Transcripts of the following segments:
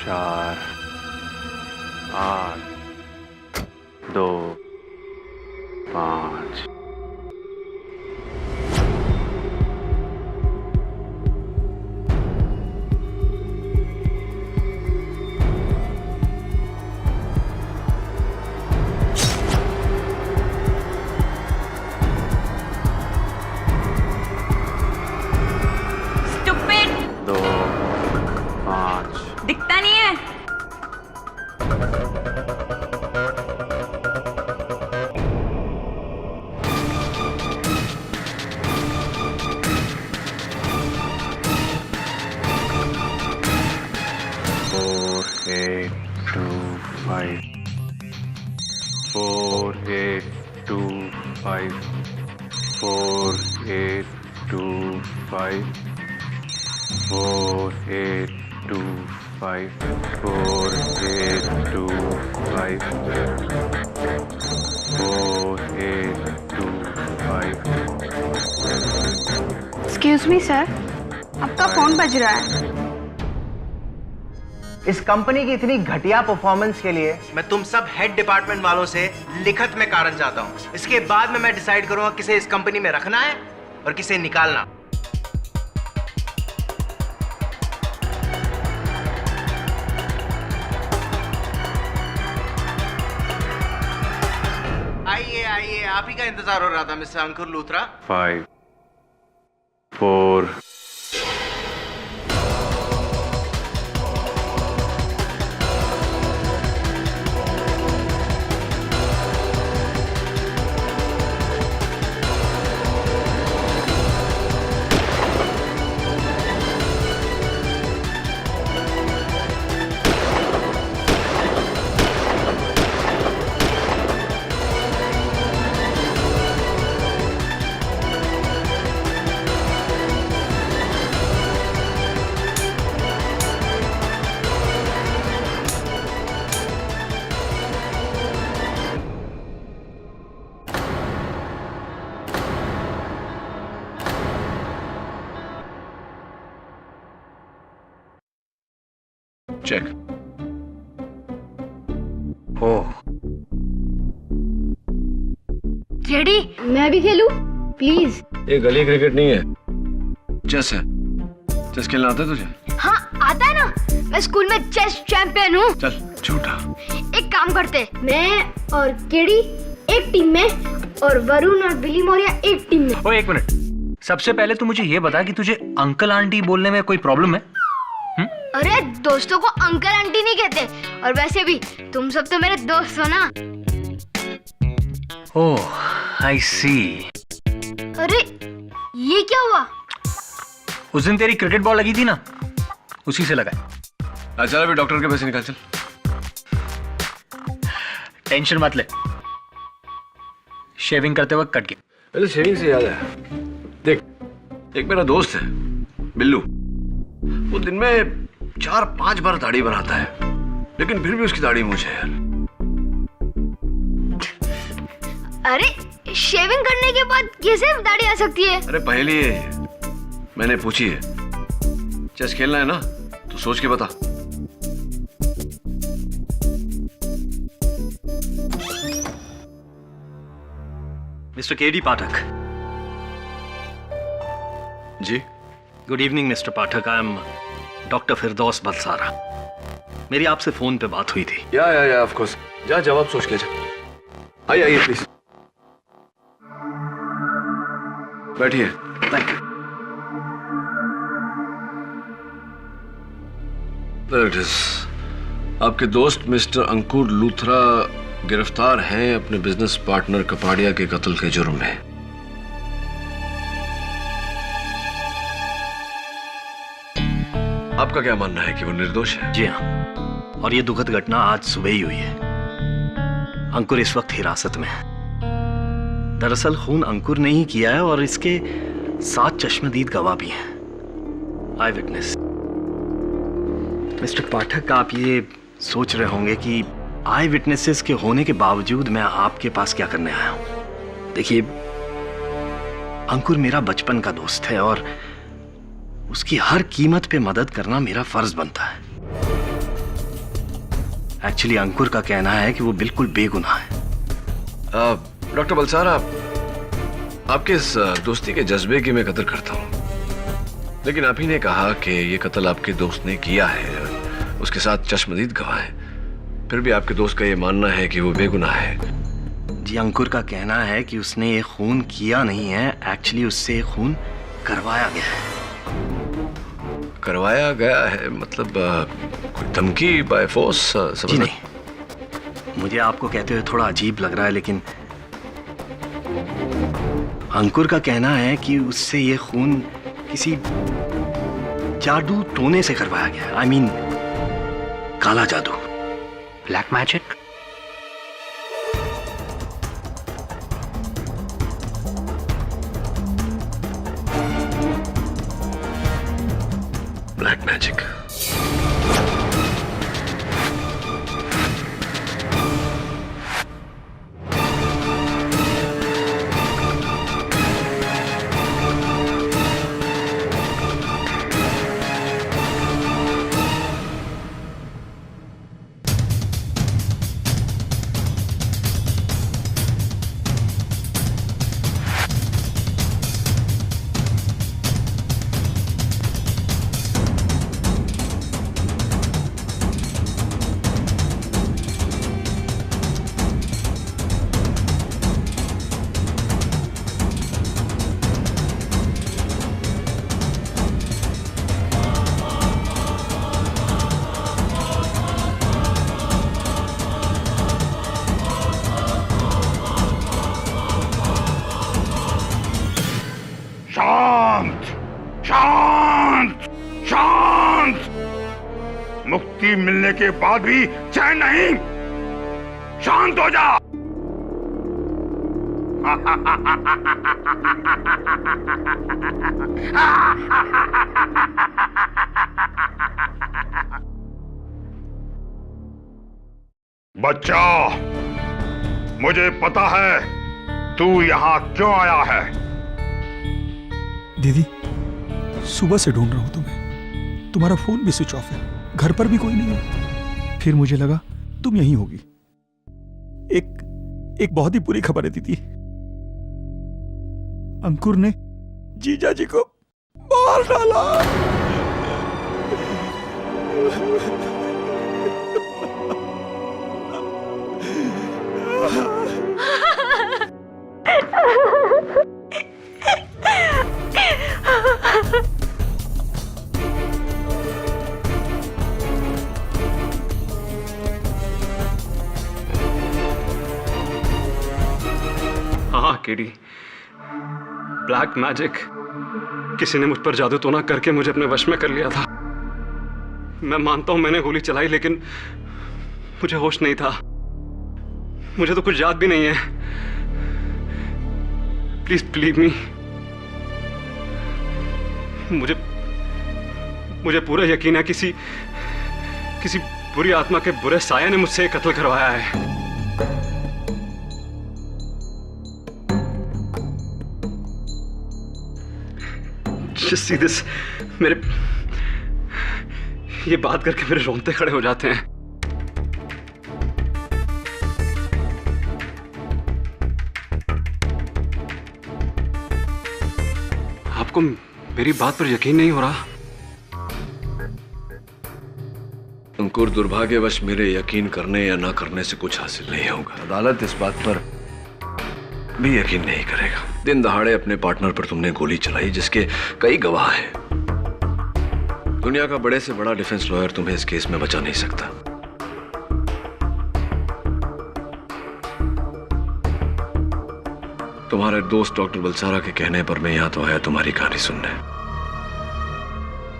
4 8 2 5 2 5 दिखता नहीं है। Four, eight, two, five. 4 8 2 5. 4 8 2 5. 4 8 2 5. 4 8 2 5. 4 8 2 5. Excuse me sir, आपका फोन बज रहा है। इस कंपनी की इतनी घटिया परफॉर्मेंस के लिए मैं तुम सब हेड डिपार्टमेंट वालों से लिखित में कारण चाहता हूं। इसके बाद में मैं डिसाइड करूंगा किसे इस कंपनी में रखना है और किसे निकालना। आइए आइए, आप ही का इंतजार हो रहा था मिस्टर अंकुर लूथरा। 5 4 चेक। ओह, रेडी? मैं भी खेलूं प्लीज। ये गली क्रिकेट नहीं है, चेस है। चेस खेलना आता है तुझे? हाँ आता है ना, मैं स्कूल में चेस चैंपियन हूँ। चल झूठा। एक काम करते, मैं और केडी एक टीम में और वरुण और बिली मौर्य एक टीम में। ओए एक मिनट, सबसे पहले तू मुझे ये बता कि तुझे अंकल आंटी बोलने में कोई प्रॉब्लम है? अरे दोस्तों को अंकल आंटी नहीं कहते, और वैसे भी तुम सब तो मेरे दोस्त हो ना। ओह आई सी। अरे ये क्या हुआ? उस दिन तेरी क्रिकेट बॉल लगी थी ना, उसी से लगा है। चल अभी डॉक्टर के पैसे निकाल। चल टेंशन मत ले, शेविंग करते वक्त कट गया। पहले शेविंग से याद है, देख एक मेरा दोस्त है बिल्लू, वो दिन में 4-5 बार दाढ़ी बनाता है, लेकिन फिर भी उसकी दाढ़ी मुझे है यार। अरे शेविंग करने के बाद कैसे दाढ़ी आ सकती है? अरे पहले मैंने पूछी है। चेस खेलना है ना तो सोच के बता। Mister KD Pathak. जी good evening mister Pathak, I am doctor Firdaus Balsara. मेरी आपसे फोन पे बात हुई थी। या ऑफ कोर्स। जा जवाब सोच के जा। आइए प्लीज बैठिए। Thank you. There it is. आपके दोस्त मिस्टर अंकुर लूथरा गिरफ्तार हैं अपने बिजनेस पार्टनर कपाड़िया के कत्ल के जुर्म में। आपका क्या मानना है कि वो निर्दोष है? जी हाँ, और ये दुखद घटना आज सुबह ही हुई है। अंकुर इस वक्त हिरासत में है। दरअसल खून अंकुर ने ही किया है और इसके 7 चश्मदीद गवाह भी हैं, आई विटनेस। मिस्टर पाठक, आप ये सोच रहे होंगे कि आई विटनेसेस के होने के बावजूद मैं आपके पास क्या करने आया हूं। देखिए, अंकुर मेरा बचपन का दोस्त है और उसकी हर कीमत पे मदद करना मेरा फर्ज बनता है। एक्चुअली अंकुर का कहना है कि वो बिल्कुल बेगुनाह है। डॉक्टर बलसारा, आपके इस दोस्ती के जज्बे की मैं कदर करता हूँ, लेकिन आप ही ने कहा कि ये कत्ल आपके दोस्त ने किया है, उसके साथ चश्मदीद गवाह है, फिर भी आपके दोस्त का ये मानना है कि वो बेगुनाह है। जी, अंकुर का कहना है कि उसने ये खून किया नहीं है, एक्चुअली उससे खून करवाया गया है। करवाया गया है मतलब कोई धमकी बाय फोर्स? जी नहीं, मुझे आपको कहते हुए थोड़ा अजीब लग रहा है, लेकिन अंकुर का कहना है कि उससे ये खून किसी जादू टोने से करवाया गया है। आई मीन काला जादू, ब्लैक मैजिक। Black magic. शांत शांत शांत। मुक्ति मिलने के बाद भी चैन नहीं। शांत हो जा। बच्चा, मुझे पता है तू यहां क्यों आया है। दीदी, सुबह से ढूंढ रहा हूं तुम्हें। तुम्हारा फोन भी स्विच ऑफ है, घर पर भी कोई नहीं है। फिर मुझे लगा तुम यहीं होगी। एक बहुत ही बुरी खबर है दीदी। अंकुर ने जीजा जी को मार डाला। हाँ केडी, ब्लैक मैजिक। किसी ने मुझ पर जादू टोना करके मुझे अपने वश में कर लिया था। मैं मानता हूं मैंने गोली चलाई, लेकिन मुझे होश नहीं था। मुझे तो कुछ याद भी नहीं है। Please believe me. मुझे पूरा यकीन है किसी बुरी आत्मा के बुरे साया ने मुझसे कत्ल करवाया है। Just see this, मेरे ये बात करके मेरे रोंगटे खड़े हो जाते हैं। आपको मेरी बात पर यकीन नहीं हो रहा? अंकुर, दुर्भाग्यवश मेरे यकीन करने या ना करने से कुछ हासिल नहीं होगा। अदालत इस बात पर भी यकीन नहीं करेगा। दिन दहाड़े अपने पार्टनर पर तुमने गोली चलाई, जिसके कई गवाह हैं। दुनिया का बड़े से बड़ा डिफेंस लॉयर तुम्हें इस केस में बचा नहीं सकता। तुम्हारे दोस्त डॉक्टर बलसारा के कहने पर मैं यहां तो आया तुम्हारी कहानी सुनने,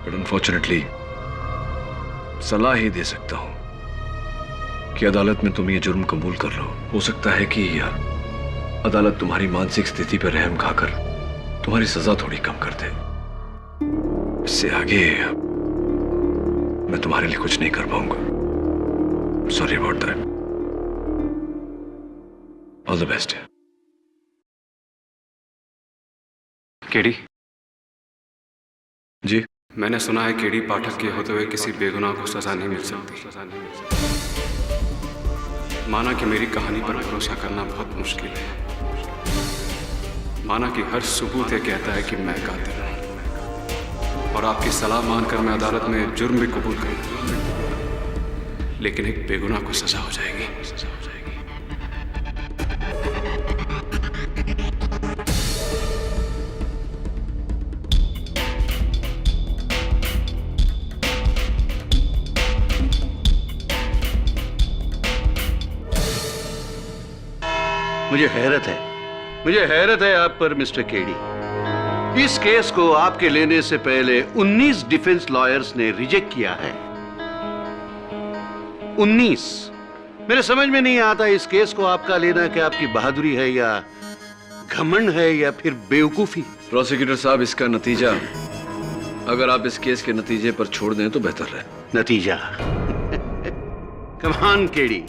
बट अनफॉर्चुनेटली सलाह ही दे सकता हूं कि अदालत में तुम ये जुर्म कबूल कर लो। हो सकता है कि अदालत तुम्हारी मानसिक स्थिति पर रहम खाकर तुम्हारी सजा थोड़ी कम कर दे। इससे आगे मैं तुम्हारे लिए कुछ नहीं कर पाऊंगा। Sorry about that. All the best. KD ji, मैंने सुना है केडी पाठक के होते हुए किसी बेगुनाह को सजा नहीं मिल सकती। माना कि मेरी कहानी पर भरोसा करना बहुत मुश्किल है, माना कि हर सबूत ये कहता है कि मैं कातिल हूं और आपकी सलाह मानकर मैं अदालत में जुर्म भी कबूल करूं, लेकिन एक बेगुनाह को सजा हो जाएगी। मुझे हैरत है आप पर मिस्टर केडी। इस केस को आपके लेने से पहले 19 डिफेंस लॉयर्स ने रिजेक्ट किया है। 19। मेरे समझ में नहीं आता इस केस को आपका लेना कि आपकी बहादुरी है या घमंड है या फिर बेवकूफी। प्रोसिक्यूटर साहब, इसका नतीजा अगर आप इस केस के नतीजे पर छोड़ दें तो बेहतर है। नतीजा? कमान केडी,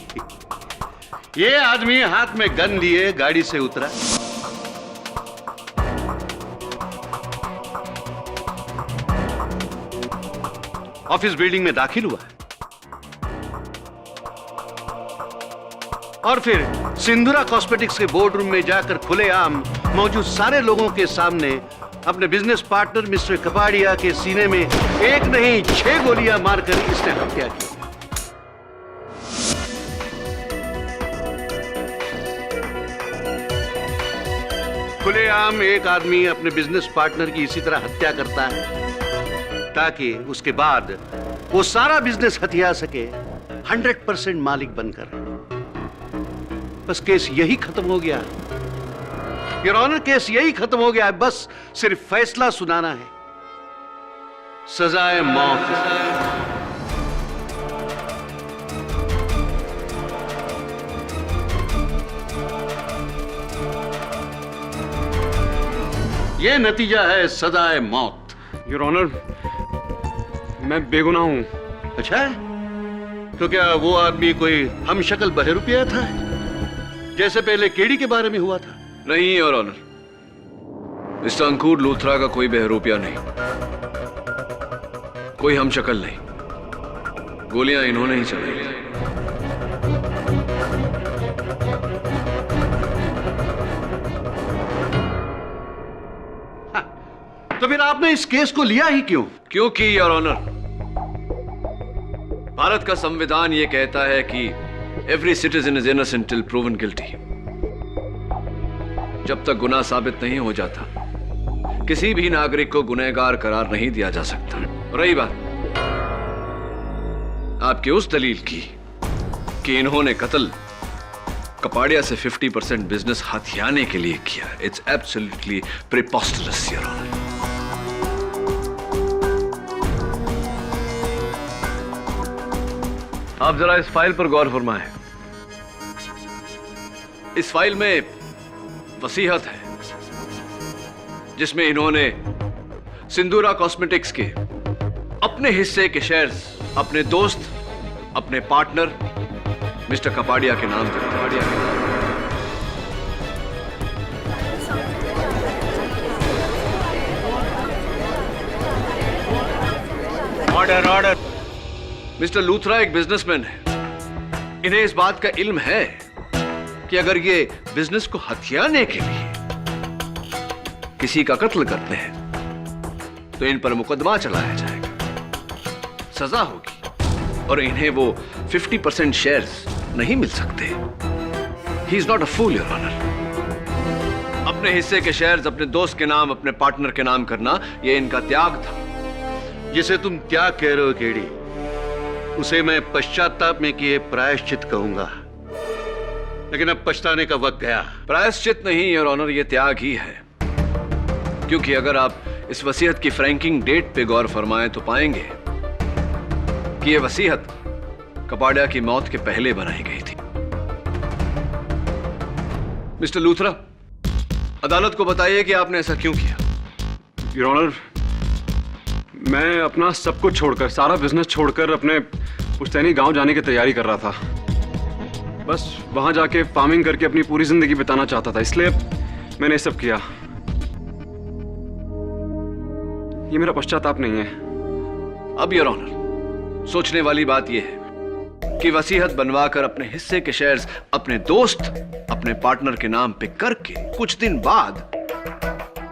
ये आदमी हाथ में गन लिए गाड़ी से उतरा, ऑफिस बिल्डिंग में दाखिल हुआ और फिर सिंधुरा कॉस्मेटिक्स के बोर्ड रूम में जाकर खुलेआम मौजूद सारे लोगों के सामने अपने बिजनेस पार्टनर मिस्टर कपाड़िया के सीने में एक नहीं 6 गोलियां मारकर इसने हत्या की। खुलेआम एक आदमी अपने बिजनेस पार्टनर की इसी तरह हत्या करता है ताकि उसके बाद वो सारा बिजनेस हथिया सके 100% मालिक बनकर। बस केस यही खत्म हो गया। योर ऑनर, केस यही खत्म हो गया। बस सिर्फ फैसला सुनाना है, सजाए मौत। ये नतीजा है सजाए मौत। योर ऑनर, मैं बेगुनाह हूं। अच्छा, तो क्या वो आदमी कोई हम शक्ल बहरूपिया था जैसे पहले केडी के बारे में हुआ था? नहीं योर ऑनर, मिस्टर अंकुर लूथरा का कोई बहरूपिया नहीं, कोई हम शक्ल नहीं। गोलियां इन्होंने ही चलाई। तो फिर आपने इस केस को लिया ही क्यों? क्योंकि योर ऑनर, भारत का संविधान यह कहता है कि every citizen is innocent till proven guilty. जब तक गुनाह साबित नहीं हो जाता, किसी भी नागरिक को गुनहगार करार नहीं दिया जा सकता। रही बात आपकी उस दलील की कि इन्होंने कत्ल कपाड़िया से 50% बिजनेस हथियाने के लिए किया, इट्स एब्सोल्युटली प्रीपोस्टरस योर ऑनर। आप जरा इस फाइल पर गौर फरमाएं। इस फाइल में वसीयत है जिसमें इन्होंने सिंधुरा कॉस्मेटिक्स के अपने हिस्से के शेयर्स अपने दोस्त, अपने पार्टनर मिस्टर कपाड़िया के नाम पर ऑर्डर ऑर्डर। मिस्टर लूथरा एक बिजनेसमैन है। इन्हें इस बात का इल्म है कि अगर ये बिजनेस को हथियाने के लिए किसी का कत्ल करते हैं तो इन पर मुकदमा चलाया जाएगा, सजा होगी और इन्हें वो 50% शेयर्स नहीं मिल सकते। He is not a fool your honour. अपने हिस्से के शेयर्स अपने दोस्त के नाम, अपने पार्टनर के नाम करना, यह इनका त्याग था। जिसे तुम त्याग कह रहे हो केडी, उसे मैं पश्चाताप में किए प्रायश्चित कहूंगा, लेकिन अब पछताने का वक्त गया। प्रायश्चित नहीं योर ऑनर, यह त्याग ही है। क्योंकि अगर आप इस वसीयत की फ्रैंकिंग डेट पे गौर फरमाएं तो पाएंगे कि यह वसीयत कपाड़िया की मौत के पहले बनाई गई थी। मिस्टर लूथरा, अदालत को बताइए कि आपने ऐसा क्यों किया। योर ऑनर, मैं अपना सब कुछ छोड़कर, सारा बिजनेस छोड़कर अपने पुश्तैनी गांव जाने की तैयारी कर रहा था। बस वहां जाके फार्मिंग करके अपनी पूरी जिंदगी बिताना चाहता था, इसलिए मैंने ये सब किया। ये मेरा पश्चाताप नहीं है। अब योर ऑनर, सोचने वाली बात यह है कि वसीयत बनवाकर अपने हिस्से के शेयर्स अपने दोस्त, अपने पार्टनर के नाम पे करके कुछ दिन बाद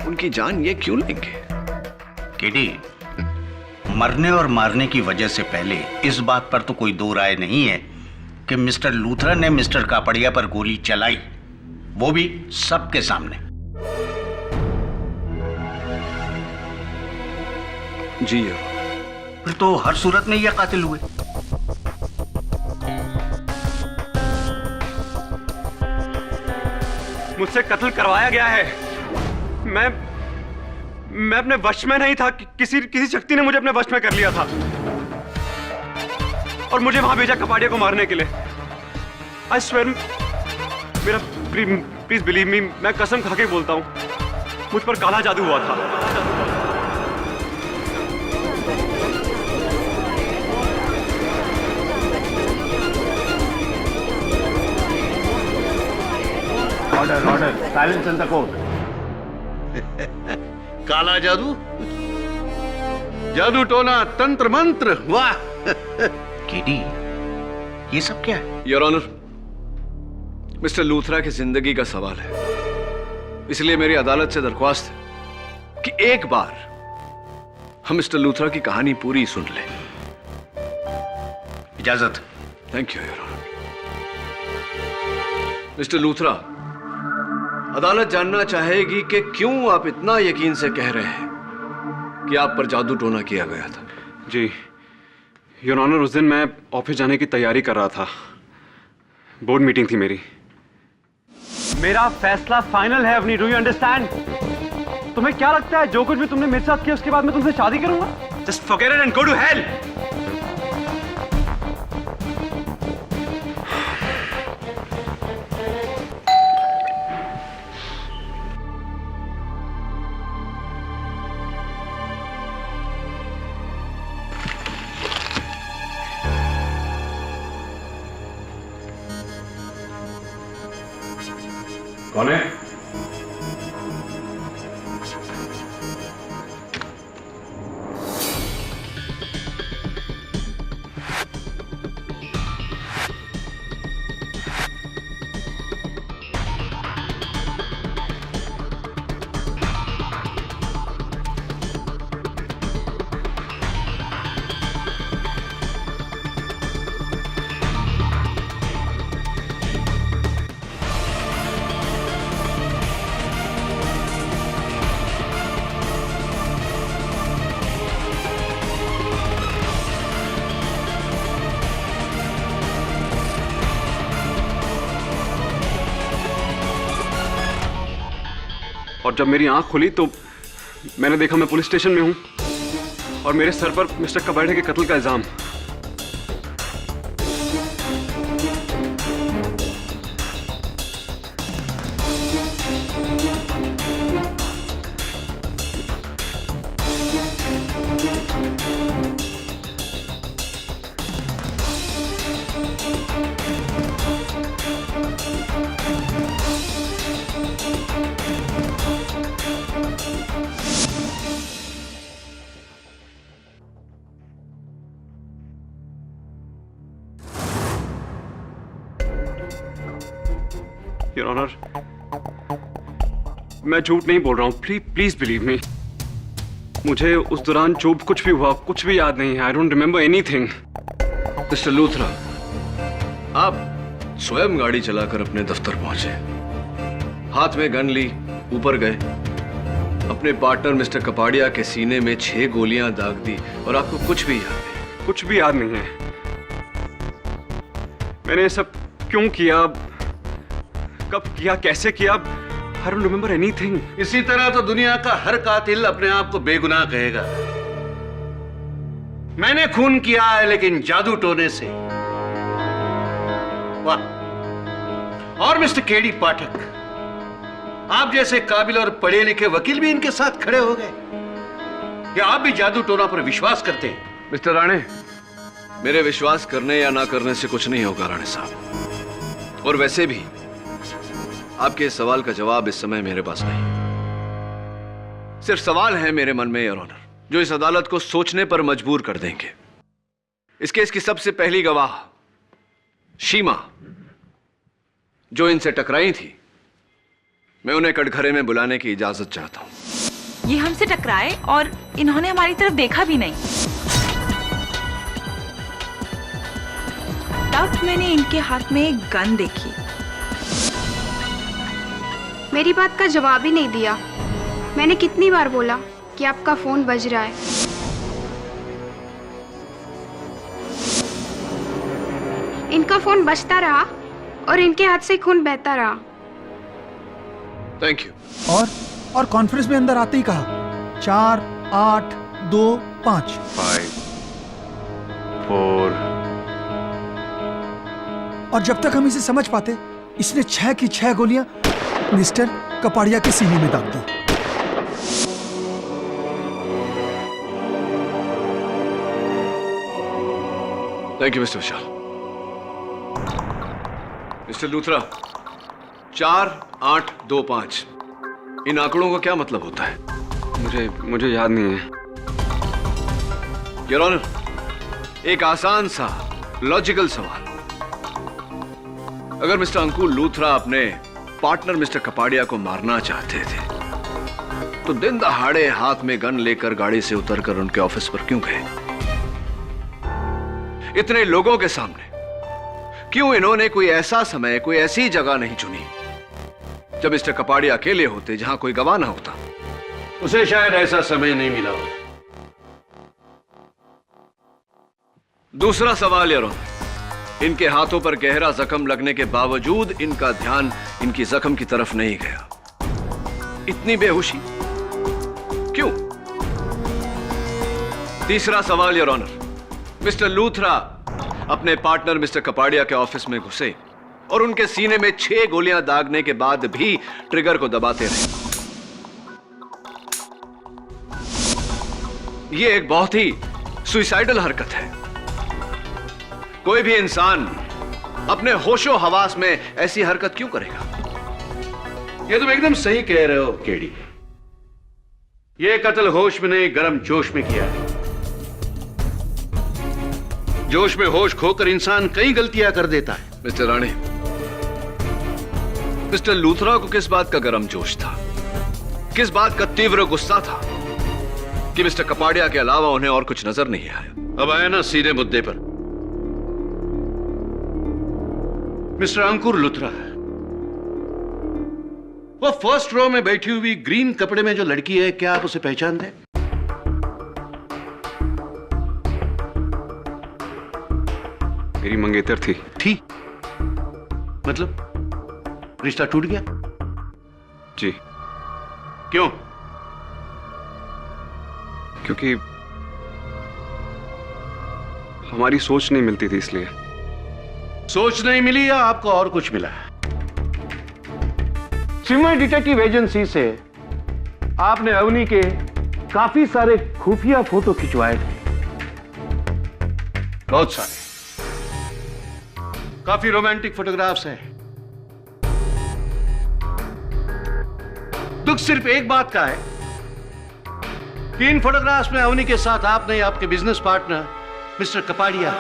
उनकी जान ये क्यों लेंगे? केडी, मरने और मारने की वजह से पहले इस बात पर तो कोई दो राय नहीं है कि मिस्टर लूथरा ने मिस्टर कापड़िया पर गोली चलाई, वो भी सबके सामने। जी फिर तो हर सूरत में ये कातिल हुए। मुझसे कत्ल करवाया गया है। मैं अपने वश में नहीं था। किसी शक्ति ने मुझे अपने वश में कर लिया था और मुझे वहां भेजा कपाड़िया को मारने के लिए। आई स्वेयर, मेरा प्लीज बिलीव मी, मैं कसम खा के बोलता हूं, मुझ पर काला जादू हुआ था। Order, silence in the court. काला जादू, जादू टोना, तंत्र मंत्र, वाह। केडी, ये सब क्या है? योर ऑनर, मिस्टर लूथरा की जिंदगी का सवाल है, इसलिए मेरी अदालत से दरख्वास्त है कि एक बार हम मिस्टर लूथरा की कहानी पूरी सुन लें। इजाजत। Thank you your honour. Mister Luthra, अदालत जानना चाहेगी कि क्यों आप इतना यकीन से कह रहे हैं कि आप पर जादू टोना किया गया था। जी योर ऑनर, उस दिन मैं ऑफिस जाने की तैयारी कर रहा था। बोर्ड मीटिंग थी मेरी। मेरा फैसला फाइनल है अवनी, डू यू अंडरस्टैंड? तुम्हें क्या लगता है जो कुछ भी तुमने मेरे साथ किया उसके बाद मैं तुमसे शादी करूंगा? Just forget it and go to hell. कौन है? और जब मेरी आंख खुली तो मैंने देखा मैं पुलिस स्टेशन में हूं और मेरे सर पर मिस्टर कबाड़िया के कत्ल का इल्जाम। योर ऑनर, मैं झूठ नहीं बोल रहा हूं, प्लीज बिलीव मी। मुझे उस दौरान जो कुछ भी हुआ कुछ भी याद नहीं है। I don't remember anything. Mister Luthra, आप स्वयं गाड़ी चलाकर अपने दफ्तर पहुंचे, हाथ में गन ली, ऊपर गए, अपने पार्टनर मिस्टर कपाड़िया के सीने में 6 गोलियां दाग दी और आपको कुछ भी याद नहीं? कुछ भी याद नहीं है। मैंने ये सब क्यों किया, कब किया, कैसे किया, I don't remember anything। इसी तरह तो दुनिया का हर कातिल अपने आप को बेगुनाह कहेगा। मैंने खून किया है लेकिन जादू टोने से। वाह। और मिस्टर केडी पाठक, आप जैसे काबिल और पढ़े लिखे वकील भी इनके साथ खड़े हो गए। क्या आप भी जादू टोना पर विश्वास करते हैं? मिस्टर राणे, मेरे विश्वास करने या ना करने से कुछ नहीं होगा राणे साहब। और वैसे भी आपके इस सवाल का जवाब इस समय मेरे पास नहीं। सिर्फ सवाल है मेरे मन में योर ऑनर, जो इस अदालत को सोचने पर मजबूर कर देंगे। इस केस की सबसे पहली गवाह शीमा जो इनसे टकराई थी, मैं उन्हें कटघरे में बुलाने की इजाजत चाहता हूं। ये हमसे टकराए और इन्होंने हमारी तरफ देखा भी नहीं। तब मैंने इनके हाथ में एक गन देखी। मेरी बात का जवाब ही नहीं दिया। मैंने कितनी बार बोला कि आपका फोन बज रहा है। इनका फोन बजता रहा और इनके हाथ से खून बहता रहा। Thank you. और कॉन्फ्रेंस में अंदर आते ही कहा 4, 8, 2, 5 5 4 और जब तक हम इसे समझ पाते, इसने 6 की 6 गोलियां मिस्टर कपाड़िया के सीने में दाग दी। Thank you mister Vishal. Mister Luthra, 4, 8, 2, 5 इन आंकड़ों का क्या मतलब होता है? मुझे याद नहीं है। योर ऑनर, एक आसान सा लॉजिकल सवाल। अगर मिस्टर अंकुर लूथरा अपने पार्टनर मिस्टर कपाड़िया को मारना चाहते थे तो दिन दहाड़े हाथ में गन लेकर गाड़ी से उतरकर उनके ऑफिस पर क्यों गए? इतने लोगों के सामने क्यों इन्होंने कोई ऐसा समय, कोई ऐसी जगह नहीं चुनी जब मिस्टर कपाड़िया अकेले होते, जहां कोई गवाह ना होता? उसे शायद ऐसा समय नहीं मिला हो। दूसरा सवाल योर ऑनर, इनके हाथों पर गहरा जख्म लगने के बावजूद इनका ध्यान इनकी जख्म की तरफ नहीं गया। इतनी बेहोशी क्यों? तीसरा सवाल योर ऑनर, मिस्टर लूथरा अपने पार्टनर मिस्टर कपाड़िया के ऑफिस में घुसे और उनके सीने में 6 गोलियां दागने के बाद भी ट्रिगर को दबाते रहे। यह एक बहुत ही सुइसाइडल हरकत है। कोई भी इंसान अपने होशो हवास में ऐसी हरकत क्यों करेगा? ये तुम एकदम सही कह रहे हो केडी। ये कत्ल होश में नहीं, गर्म जोश में किया है। जोश में होश खोकर इंसान कई गलतियां कर देता है। मिस्टर राणे, मिस्टर लूथरा को किस बात का गर्म जोश था, किस बात का तीव्र गुस्सा था कि मिस्टर कपाड़िया के अलावा उन्हें और कुछ नजर नहीं आया? अब आया ना सीधे मुद्दे पर। मिस्टर अंकुर लूथरा, वो फर्स्ट रो में बैठी हुई ग्रीन कपड़े में जो लड़की है, क्या आप उसे पहचानते हैं? मेरी मंगेतर थी। मतलब रिश्ता टूट गया? जी। क्यों? क्योंकि हमारी सोच नहीं मिलती थी, इसलिए। सोच नहीं मिली या आपको और कुछ मिला? सिमर डिटेक्टिव एजेंसी से आपने अवनी के काफी सारे खुफिया फोटो खिंचवाए थे, बहुत सारे, काफी रोमांटिक फोटोग्राफ्स हैं। दुख सिर्फ एक बात का है कि इन फोटोग्राफ्स में अवनी के साथ आपने आपके business partner mister Kapadia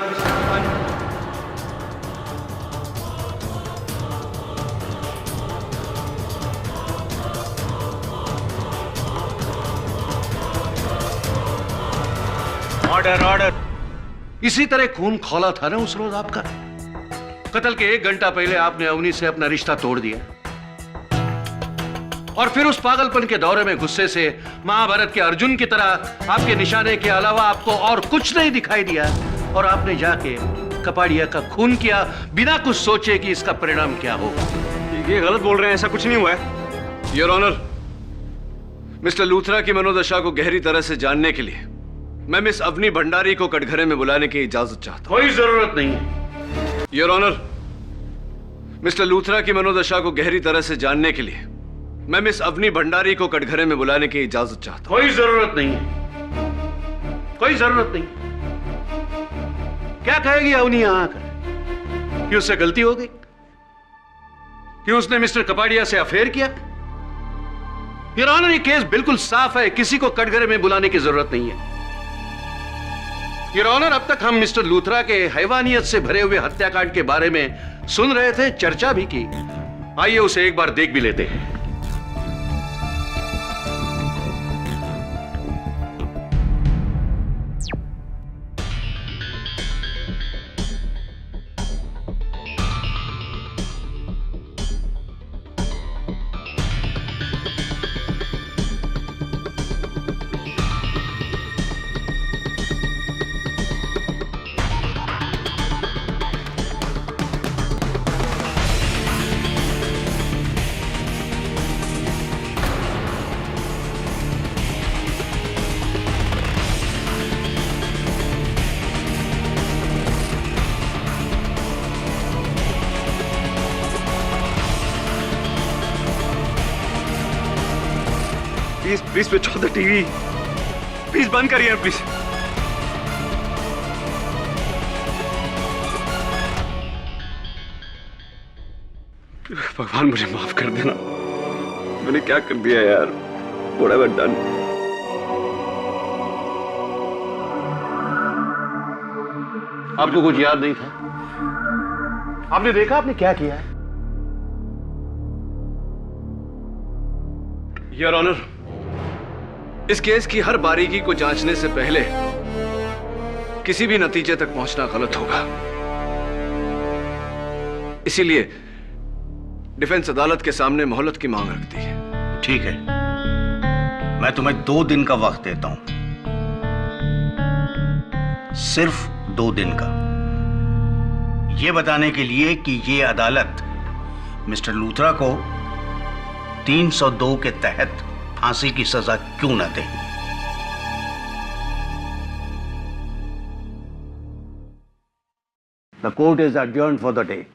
order इसी तरह खून खौला था ना उस रोज आपका। कत्ल के 1 घंटा पहले आपने अवनी से अपना रिश्ता तोड़ दिया और फिर उस पागलपन के दौरे में गुस्से से महाभारत के अर्जुन की तरह आपके निशाने के अलावा आपको और कुछ नहीं दिखाई दिया और आपने जाके कपाड़िया का खून किया बिना कुछ सोचे कि इसका परिणाम क्या होगा। ये गलत बोल रहे हैं, ऐसा कुछ नहीं हुआ है। योर ऑनर, मिस्टर लूथरा की मनोदशा को गहरी तरह से जानने के लिए मैं मिस अवनी भंडारी को कटघरे में बुलाने की इजाजत चाहता हूं। कोई जरूरत नहीं है। योर ऑनर, मिस्टर लूथरा की मनोदशा को गहरी तरह से जानने के लिए मैं मिस अवनी भंडारी को कटघरे में बुलाने की इजाजत चाहता हूं। कोई जरूरत नहीं है, कोई जरूरत नहीं। क्या कहेगी अवनी यहां आकर कि उससे गलती हो गई, कि उसने मिस्टर कपाड़िया से अफेयर किया? योर ऑनर, ये केस बिल्कुल साफ है, किसी को कटघरे में बुलाने की जरूरत नहीं है। योर ऑनर, अब तक हम मिस्टर लूथरा के हैवानियत से भरे हुए हत्याकांड के बारे में सुन रहे थे, चर्चा भी की। आइए उसे एक बार देख भी लेते हैं। Please please switch off the TV, please बंद करिए प्लीज। भगवान मुझे माफ कर देना, मैंने क्या कर दिया यार। What have I done? आपको कुछ याद नहीं था? आपने देखा आपने क्या किया है? योर ऑनर, इस केस की हर बारीकी को जांचने से पहले किसी भी नतीजे तक पहुंचना गलत होगा। इसीलिए डिफेंस अदालत के सामने मोहलत की मांग रखती है। ठीक है, मैं तुम्हें 2 दिन का वक्त देता हूं, सिर्फ 2 दिन का, यह बताने के लिए कि यह अदालत मिस्टर लूथरा को 302 के तहत फांसी की सजा क्यों न दे। The court is adjourned for the day.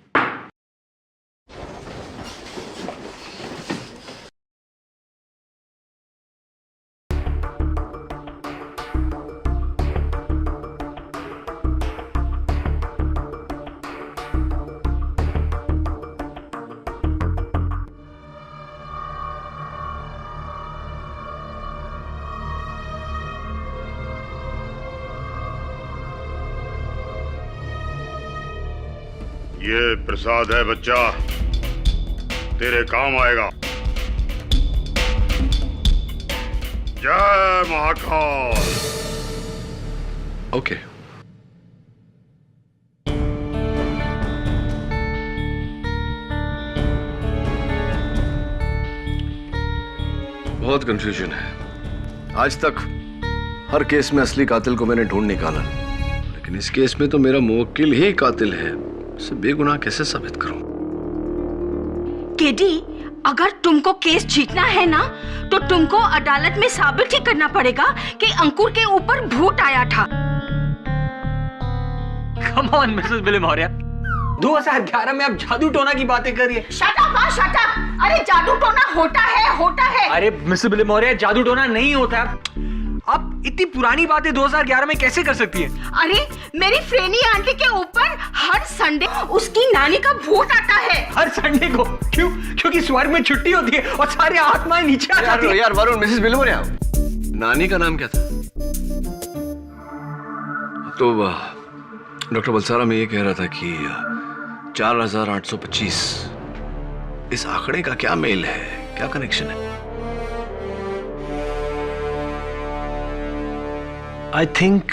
ये प्रसाद है बच्चा, तेरे काम आएगा। जय महाकाल। ओके। बहुत कंफ्यूजन है। आज तक हर केस में असली कातिल को मैंने ढूंढ निकाला, लेकिन इस केस में तो मेरा मुवक्किल ही कातिल है। इसे बेगुनाह कैसे साबित करूं? केडी, अगर तुमको केस जीतना है ना, तो तुमको अदालत में साबित ही करना पड़ेगा कि अंकुर के ऊपर भूत आया था। कम ऑन मिसेस बिली मौर्य, 2011 में आप जादू टोना की बातें कर रही है। Shut up, shut up. अरे जादू टोना होता है। अरे मिसेस बिली मौर्य, जादू टोना नहीं होता। आप इतनी पुरानी बातें 2011 में कैसे कर सकती हैं? अरे मेरी फ्रेनी आंटी के ऊपर हर संडे उसकी नानी का भूत आता है। हर संडे को? क्यों? क्योंकि स्वर्ग में छुट्टी होती है और सारी आत्माएं नीचे आ जाती हैं। यार वरुण, मिसेस बिली मौर्य, नानी का नाम क्या था? तो डॉक्टर बलसारा में ये कह रहा था कि 4825, इस आंकड़े का क्या मेल है, क्या कनेक्शन है? आई थिंक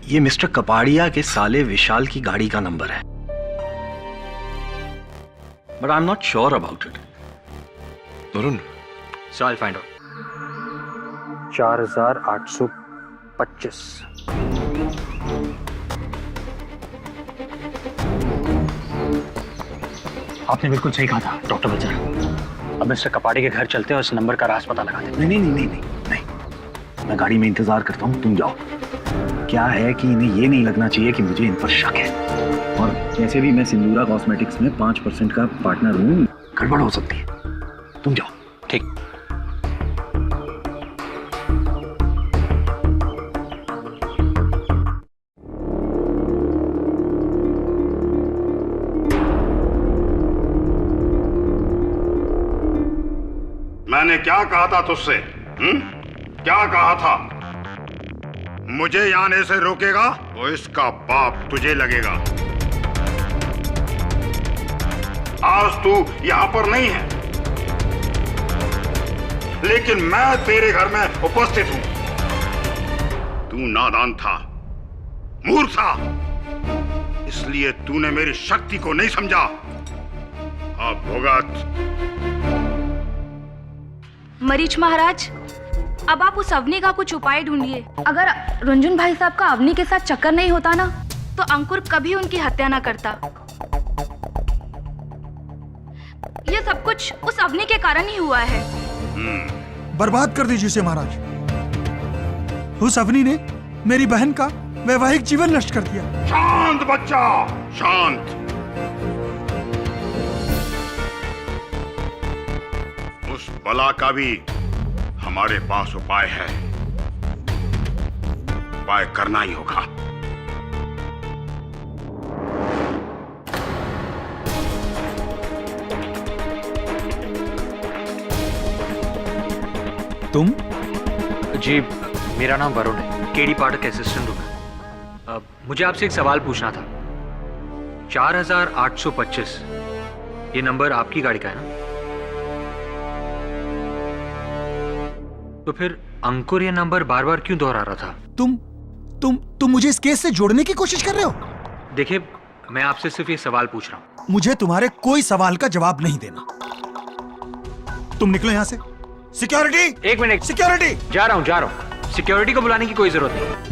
ये मिस्टर कपाड़िया के साले विशाल की गाड़ी का नंबर है, but I am not sure about it. Varun, so I will find out. 4825। आपने बिल्कुल सही कहा था डॉक्टर बलसारा। अब मिस्टर कपाड़ी के घर चलते हैं और इस नंबर का राज पता लगाते हैं। नहीं, मैं गाड़ी में इंतजार करता हूँ, तुम जाओ। क्या है कि इन्हें ये नहीं लगना चाहिए कि मुझे इन पर शक है, और वैसे भी मैं सिंदूरा कॉस्मेटिक्स में 5% का पार्टनर हूँ, गड़बड़ हो सकती है। तुम जाओ। ठीक। मैंने क्या कहा था तुझसे? क्या कहा था? मुझे यहाँ आने से रोकेगा तो इसका पाप तुझे लगेगा। आज तू यहाँ पर नहीं है, लेकिन मैं तेरे घर में उपस्थित हूं। तू नादान था, मूर्ख था, इसलिए तूने मेरी शक्ति को नहीं समझा। अब भुगत। मरीच महाराज, अब आप उस अवनी का कुछ उपाय ढूंढिए। अगर रंजन भाई साहब का अवनी के साथ चक्कर नहीं होता ना, तो अंकुर कभी उनकी हत्या ना करता। ये सब कुछ उस अवनी के कारण ही हुआ है। बर्बाद कर दीजिए इसे महाराज। उस अवनी ने मेरी बहन का वैवाहिक जीवन नष्ट कर दिया। शांत बच्चा, शांत। उस बला का भी हमारे पास उपाय है, उपाय करना ही होगा। तुम? जी, मेरा नाम वरुण है, केडी पाठक असिस्टेंट हूँ मैं। मुझे आपसे एक सवाल पूछना था। 4825 ये नंबर आपकी गाड़ी का है ना? तो फिर अंकुर ये नंबर बार बार क्यों दोहरा रहा था? तुम मुझे इस केस से जोड़ने की कोशिश कर रहे हो? देखिए, मैं आपसे सिर्फ ये सवाल पूछ रहा हूँ। मुझे तुम्हारे कोई सवाल का जवाब नहीं देना। तुम निकलो यहां से। सिक्योरिटी! एक मिनट। सिक्योरिटी! जा रहा हूँ। सिक्योरिटी को बुलाने की कोई जरूरत नहीं।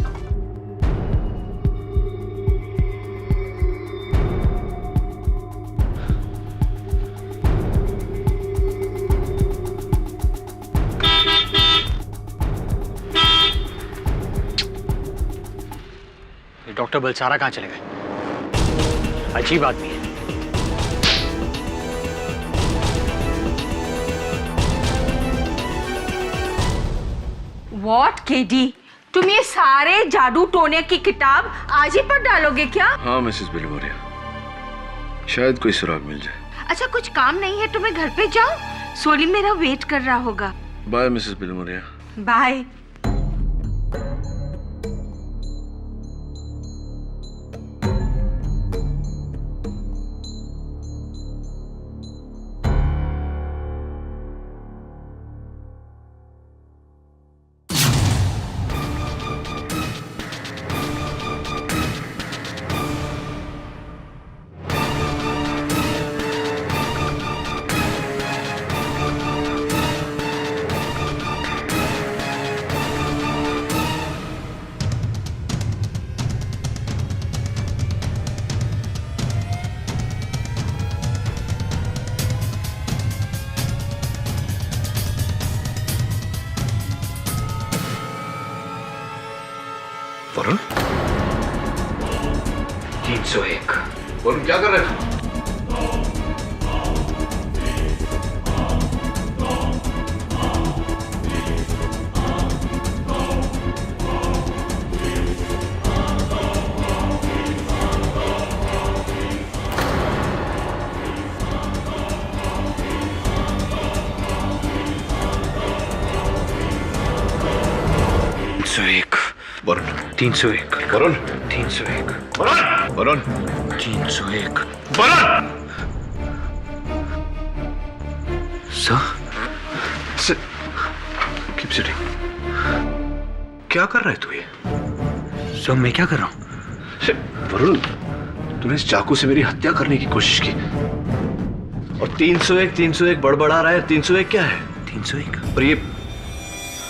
डॉक्टर बलसारा कहाँ चले गए? अजीब आदमी है। What, KD? तुम ये सारे जादू टोने की किताब आज ही पढ़ डालोगे क्या? हाँ मिसेस बिलीमोरिया, शायद कोई सुराग मिल जाए। अच्छा, कुछ काम नहीं है तो मैं घर पे जाऊं? सोली मेरा वेट कर रहा होगा। Bye Mrs Bilimoria. Bye. Varun? 301। Varun क्या कर रहे थे? Varun 301। Varun 301। Varun Varun 301। Varun sir keep sitting. क्या कर रहे तू ये? सर मैं क्या कर रहा हूँ? वरुण, तूने इस चाकू से मेरी हत्या करने की कोशिश की और 301 बड़बड़ा रहा है। 301 क्या है? 301 और ये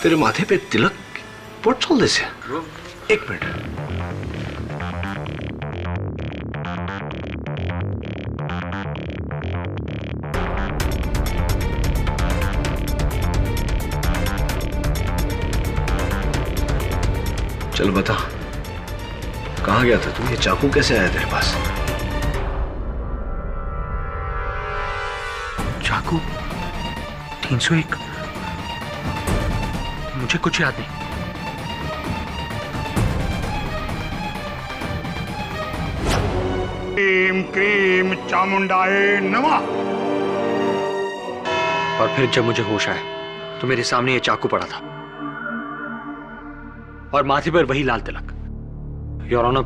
तेरे माथे पे तिलक। What's all this? एक मिनट। चल बता, कहाँ गया था तू? ये चाकू कैसे आया तेरे पास? चाकू 301? मुझे कुछ याद नहीं। क्रीम क्रीम चामुंडाए नमः। और फिर जब मुझे होश आया तो मेरे सामने ये चाकू पड़ा था। और माथे पर वही लाल तिलक। योर ऑनर,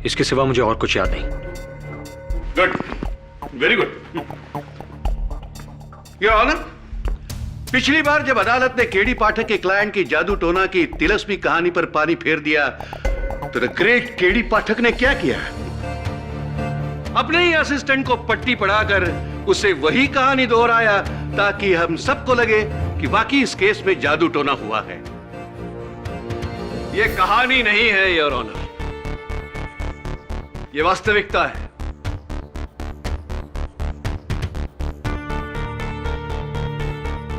इसके सिवा मुझे और कुछ याद नहीं। Good, very good. Your honour, पिछली बार जब अदालत ने केडी पाठक के क्लाइंट की जादू टोना की तिलस्मी कहानी पर पानी फेर दिया तो द ग्रेट केडी पाठक ने क्या किया? अपने ही असिस्टेंट को पट्टी पढ़ाकर उसे वही कहानी दोहराया ताकि हम सबको लगे कि वाकई इस केस में जादू टोना हुआ है। यह कहानी नहीं है योर ऑनर, यह वास्तविकता है।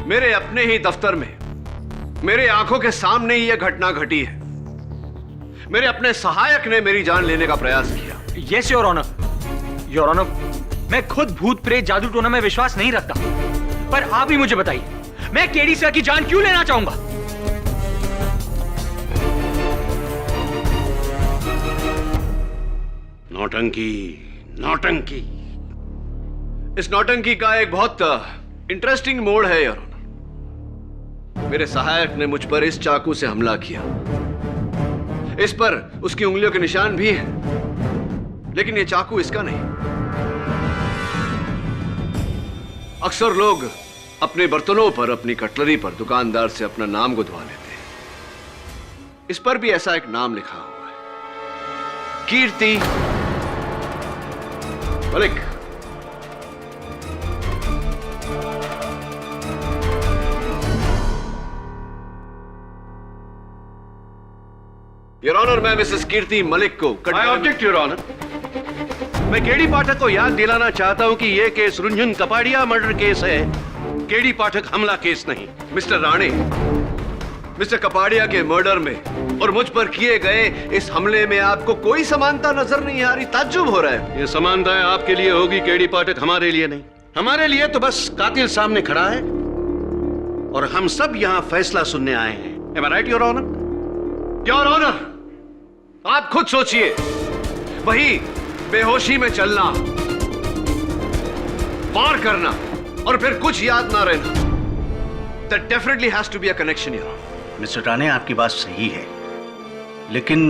मेरे अपने ही दफ्तर में मेरे आंखों के सामने ही यह घटना घटी है। मेरे अपने सहायक ने मेरी जान लेने का प्रयास किया। Yes your honour. Your honour, मैं खुद भूत प्रेत जादू टोना में विश्वास नहीं रखता, पर आप ही मुझे बताइए, मैं केडी सर की जान क्यों लेना चाहूंगा? नौटंकी, नौटंकी। इस नौटंकी का एक बहुत इंटरेस्टिंग मोड़ है योर ऑनर। मेरे सहायक ने मुझ पर इस चाकू से हमला किया। इस पर उसकी उंगलियों के निशान भी हैं, लेकिन यह चाकू इसका नहीं। अक्सर लोग अपने बर्तनों पर, अपनी कटलरी पर दुकानदार से अपना नाम गुदवा लेते हैं। इस पर भी ऐसा एक नाम लिखा हुआ है, कीर्ति मलिक। योर ऑनर, मैं मिसेस कीर्ति मलिक को आई ऑब्जेक्ट योर ऑनर। मैं केडी पाठक को याद दिलाना चाहता हूं कि यह केस रुंझुन कपाड़िया मर्डर केस है, केडी पाठक हमला केस नहीं। मिस्टर राणे, मिस्टर कपाड़िया के मर्डर में और मुझ पर किए गए इस हमले में आपको कोई समानता नजर नहीं आ रही? ताज्जुब हो रहा है। ये समानताएं आपके लिए होगी केडी पाठक, हमारे लिए नहीं। हमारे लिए तो बस कातिल सामने खड़ा है और हम सब यहां फैसला सुनने आए हैं। Am I right, your honour? Your honour, आप खुद सोचिए, वही बेहोशी में चलना, वार करना और फिर कुछ याद ना रहना, that definitely has to be a connection here. Mister Rane, आपकी बात सही है, लेकिन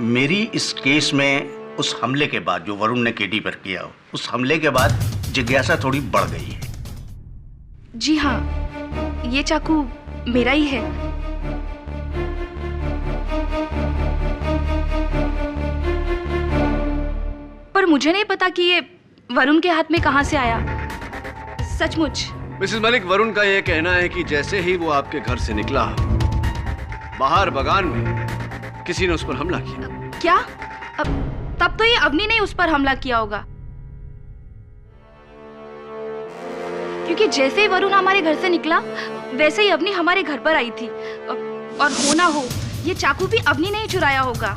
मेरी इस केस में उस हमले के बाद जो वरुण ने केडी पर किया, उस हमले के बाद जिज्ञासा थोड़ी बढ़ गई है। जी हाँ, ये चाकू मेरा ही है। पर मुझे नहीं पता कि ये वरुण के हाथ में कहां से आया। सचमुच। मिसेस मलिक, वरुण का यह कहना है कि जैसे ही वो आपके घर से निकला, बाहर बगान में किसी ने उस पर हमला किया। क्या? तब तो ये अवनी ने उस पर हमला किया होगा, क्योंकि जैसे ही वरुण हमारे घर से निकला वैसे ही अवनी हमारे घर पर आई थी। और हो ना हो, ये चाकू भी अवनी ने ही चुराया होगा।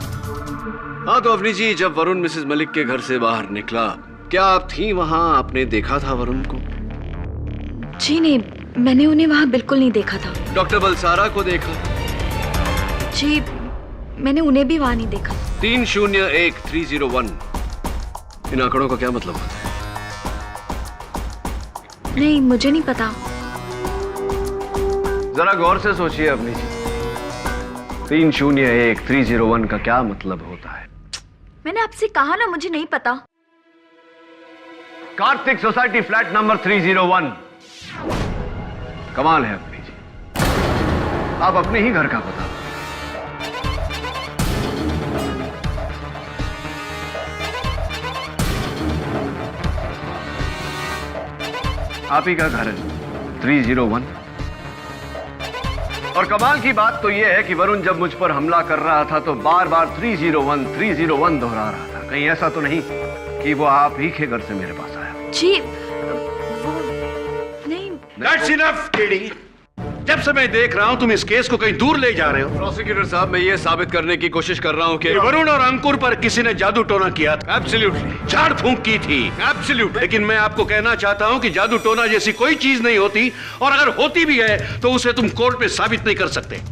हाँ तो अवनी जी, जब वरुण मिसेस मलिक के घर से बाहर निकला, क्या आप थी वहां? आपने देखा था वरुण को? जी नहीं, मैंने उन्हें वहां बिल्कुल नहीं देखा था। डॉक्टर बलसारा को देखा? जी, मैंने उन्हें भी वहां नहीं देखा। 301301, इन आंकड़ों का क्या मतलब होता है? नहीं, मुझे नहीं पता। जरा गौर से सोचिए अवनी जी, 301301 का क्या मतलब होता है? मैंने आपसे कहा ना, मुझे नहीं पता। Kartik society flat number 301। कमाल है अवनी जी, आप अपने ही घर का पता। आप ही का घर है 301। और कमाल की बात तो यह है कि वरुण जब मुझ पर हमला कर रहा था तो बार बार 301 दोहरा रहा था। कहीं ऐसा तो नहीं कि वो आप ही के घर से मेरे पास आया? जी, वो नहीं। That's enough, KD. जब से मैं देख रहा हूं तुम इस केस को कहीं दूर ले जा रहे हो। प्रोसिक्यूटर साहब, मैं ये साबित करने की कोशिश कर रहा हूं कि वरुण और अंकुर पर किसी ने जादू टोना किया था। एब्सोल्युटली। झाड़ फूंक की थी। एब्सोल्युटली। लेकिन मैं आपको कहना चाहता हूं कि जादू टोना जैसी कोई चीज नहीं होती, और अगर होती भी है तो उसे तुम कोर्ट में साबित नहीं कर सकते।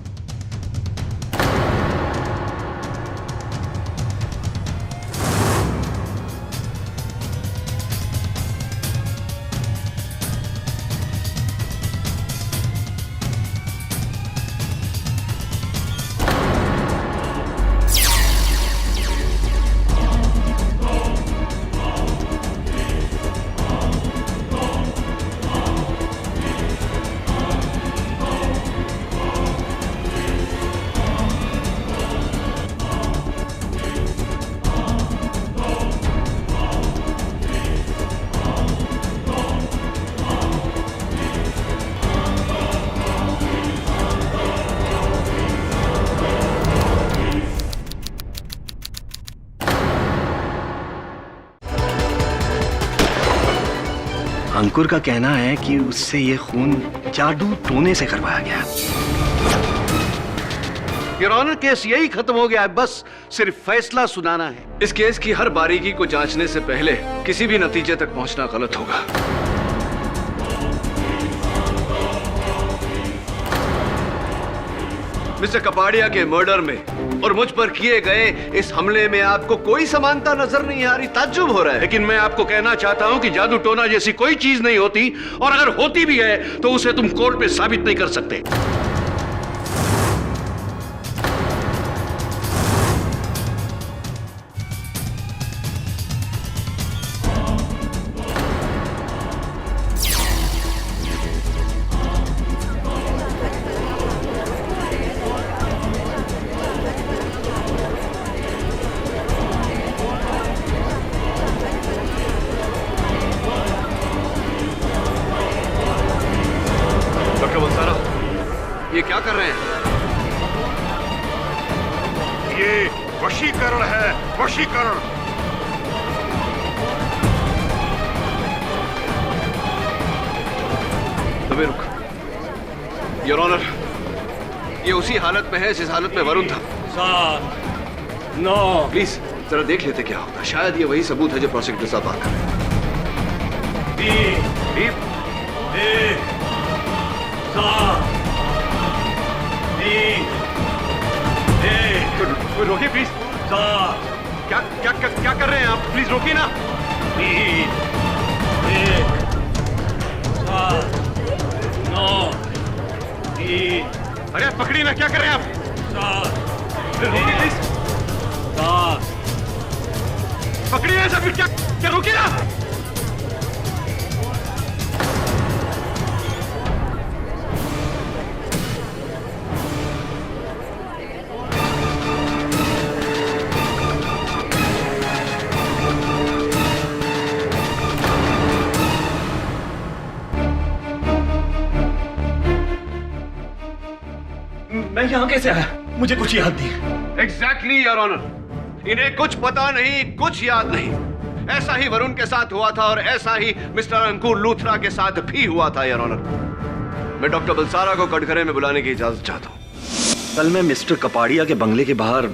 अंकुर का कहना है कि उससे ये खून जादू टोने से करवाया गया। योर ऑनर, केस यही खत्म हो गया है, बस सिर्फ फैसला सुनाना है। इस केस की हर बारीकी को जांचने से पहले किसी भी नतीजे तक पहुंचना गलत होगा। मिस्टर कपाड़िया के मर्डर में और मुझ पर किए गए इस हमले में आपको कोई समानता नजर नहीं आ रही? ताज्जुब हो रहा है। लेकिन मैं आपको कहना चाहता हूं कि जादू टोना जैसी कोई चीज नहीं होती, और अगर होती भी है तो उसे तुम कोर्ट में साबित नहीं कर सकते। ये क्या कर रहे हैं? ये वशीकरण है, वशीकरण। अबे रुक। योर ऑनर, ये उसी हालत में है जिस हालत में वरुण था। 7 9 प्लीज जरा देख लेते क्या होता। शायद ये वही सबूत है जो प्रोसिक्यूटर साहब बात कर रहे हैं। 3 1 7 रोकिए प्लीज। क्या क्या क्या क्या कर रहे हैं आप? प्लीज रोकिए ना। 3 1 7 9 3। अरे पकड़िए ना, क्या कर रहे हैं आप? 7। रोकिए प्लीज। 7। पकड़िए ना सब। क्या क्या रोकिए ना। मैं यहाँ कैसे आया? मुझे कुछ याद नहीं। एग्जैक्टली योर ऑनर, इन्हें कुछ पता नहीं, कुछ याद नहीं। ऐसा ही वरुण के साथ हुआ था और ऐसा ही मिस्टर अंकुर लूथरा के साथ भी हुआ था योर ऑनर। मैं डॉक्टर बलसारा को कटघरे में बुलाने की इजाजत चाहता हूँ। कल मैं मिस्टर कपाड़िया के बंगले के बाहर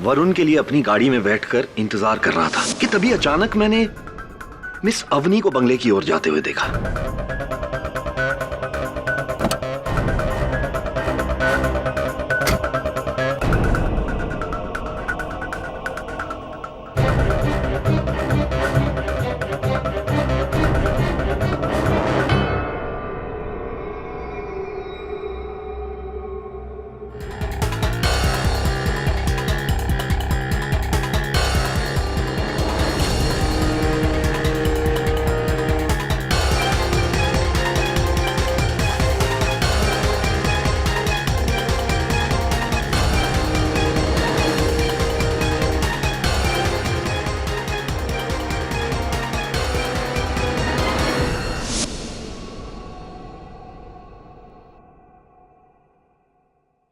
वरुण के लिए अपनी गाड़ी में बैठकर इंतजार कर रहा था कि तभी अचानक मैंने मिस अवनी को बंगले की ओर जाते हुए देखा।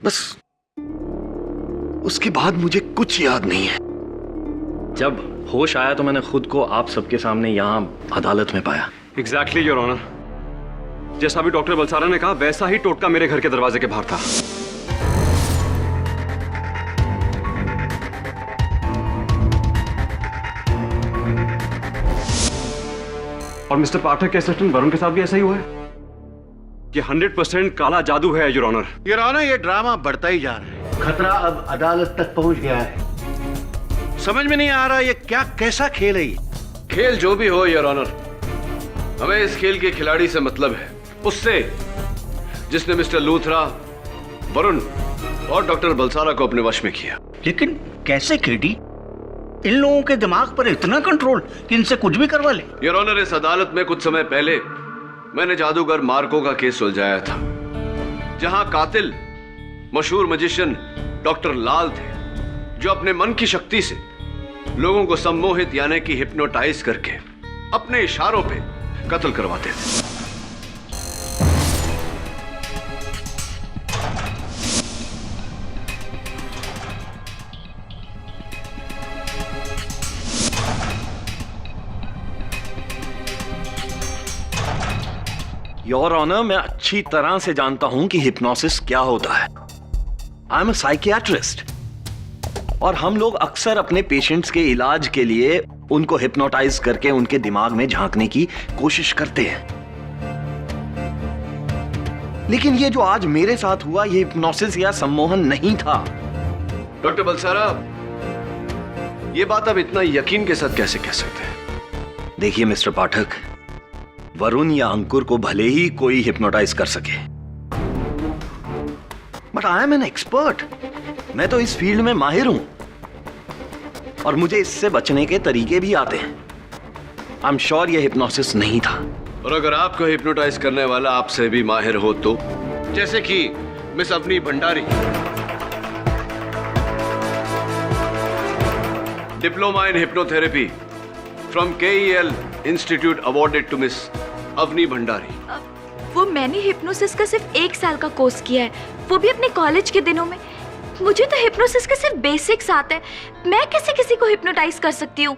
बस उसके बाद मुझे कुछ याद नहीं है। जब होश आया तो मैंने खुद को आप सबके सामने यहां अदालत में पाया। एग्जैक्टली योर ऑनर, जैसा भी डॉक्टर बलसारा ने कहा वैसा ही टोटका मेरे घर के दरवाजे के बाहर था। और मिस्टर पाठक के असिस्टेंट वरुण के साथ भी ऐसा ही हुआ है। ये 100% काला जादू है योर ऑनर। योर ऑनर, ये ड्रामा बढ़ता ही जा रहा है। खतरा अब अदालत तक पहुंच गया है। समझ में नहीं आ रहा ये क्या कैसा खेल है ये। खेल जो भी हो योर ऑनर, हमें इस खेल के खिलाड़ी से मतलब है, उससे जिसने मिस्टर लूथरा, वरुण और डॉक्टर बलसारा को अपने वश में किया। लेकिन कैसे केडी? इन लोगों के दिमाग पर इतना कंट्रोल कि इनसे कुछ भी करवा ले। योर ऑनर, इस अदालत में कुछ समय पहले मैंने जादूगर मार्को का केस सुलझाया था, जहां कातिल मशहूर मैजिशियन डॉक्टर लाल थे, जो अपने मन की शक्ति से लोगों को सम्मोहित यानी कि हिप्नोटाइज करके अपने इशारों पे कत्ल करवाते थे। योर ऑनर, मैं अच्छी तरह से जानता हूं कि हिप्नोसिस क्या होता है। आई एम अ साइकियाट्रिस्ट और हम लोग अक्सर अपने पेशेंट्स के इलाज के लिए उनको हिप्नोटाइज करके उनके दिमाग में झांकने की कोशिश करते हैं। लेकिन ये जो आज मेरे साथ हुआ, ये हिप्नोसिस या सम्मोहन नहीं था। डॉक्टर बलसारा, ये बात आप इतना यकीन के साथ कैसे कह सकते हैं? देखिए मिस्टर पाठक, वरुण या अंकुर को भले ही कोई हिप्नोटाइज कर सके, but I am an expert. मैं तो इस फील्ड में माहिर हूं और मुझे इससे बचने के तरीके भी आते हैं। आई एम श्योर ये हिप्नोसिस नहीं था। और अगर आपको हिप्नोटाइज करने वाला आपसे भी माहिर हो तो? जैसे कि miss Avni Bhandari, diploma in hypnotherapy from KEL institute, awarded to miss Avni Bhandari. वो मैंने हिप्नोसिस का सिर्फ 1 साल का कोर्स किया है, वो भी अपने कॉलेज के दिनों में। मुझे तो हिप्नोसिस के सिर्फ बेसिक्स आते हैं। मैं कैसे किसी को हिप्नोटाइज कर सकती हूँ?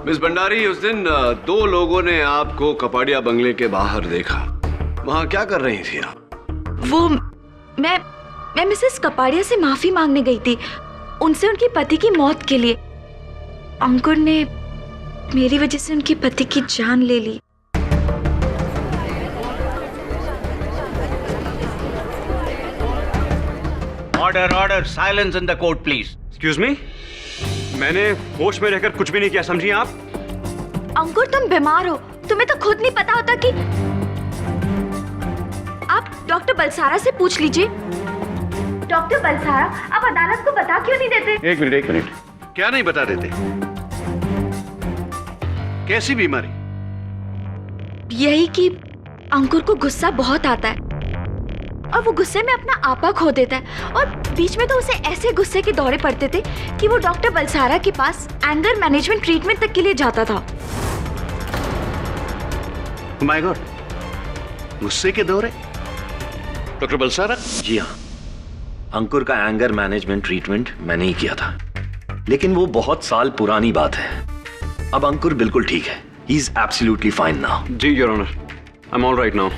मिस भंडारी, उस दिन 2 लोगों ने आपको कपाड़िया बंगले के बाहर देखा। वहां क्या कर रही थी आप? वो मैं मिसेस कपाड़िया से माफी मांगने गई थी, उनसे उनके पति की मौत के लिए। अंकुर ने मेरी वजह से उनके पति की जान ले ली। Order order, silence in the court please. Excuse me, मैंने होश में रहकर कुछ भी नहीं किया, समझिए आप। अंकुर, तुम बीमार हो, तुम्हें तो खुद नहीं पता होता कि। आप डॉक्टर बलसारा से पूछ लीजिए। डॉक्टर बलसारा, आप अदालत को बता क्यों नहीं देते? एक मिनट, क्या नहीं बता देते? कैसी बीमारी? यही कि अंकुर को गुस्सा बहुत आता है और वो गुस्से में अपना आपा खो देता है, और बीच में तो उसे ऐसे गुस्से के दौरे पड़ते थे कि वो डॉक्टर बलसारा के पास एंगर मैनेजमेंट ट्रीटमेंट तक के लिए जाता था। माय गॉड, गुस्से के दौरे? डॉक्टर बलसारा? जी हाँ, अंकुर का एंगर मैनेजमेंट ट्रीटमेंट मैंने ही किया था, लेकिन वो बहुत साल पुरानी बात है। अब अंकुर बिल्कुल ठीक है। He is absolutely fine now. जी your honour, I am all right now.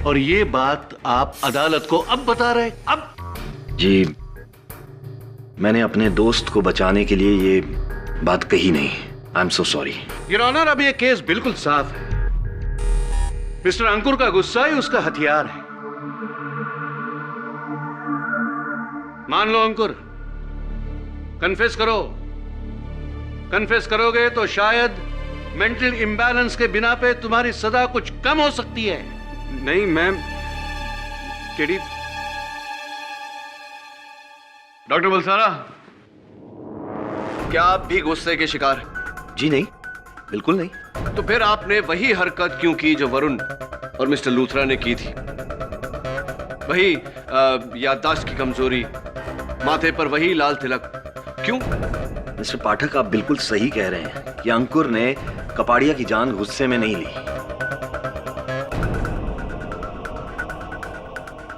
और ये बात आप अदालत को अब बता रहे? अब? जी, मैंने अपने दोस्त को बचाने के लिए ये बात कही नहीं। I am so sorry. Your honour, अब ये केस बिल्कुल साफ है। मिस्टर अंकुर का गुस्सा ही उसका हथियार है। मान लो अंकुर, कन्फेस करो। कन्फेस करोगे तो शायद मेंटल इम्बैलेंस के बिना पे तुम्हारी सजा कुछ कम हो सकती है। नहीं मैम, केडी। डॉक्टर बलसारा, क्या आप भी गुस्से के शिकार? जी नहीं, बिल्कुल नहीं। तो फिर आपने वही हरकत क्यों की जो वरुण और मिस्टर लूथरा ने की थी? वही याददाश्त की कमजोरी, माथे पर वही लाल तिलक, क्यों? मिस्टर पाठक, आप बिल्कुल सही कह रहे हैं कि अंकुर ने कपाड़िया की जान गुस्से में नहीं ली,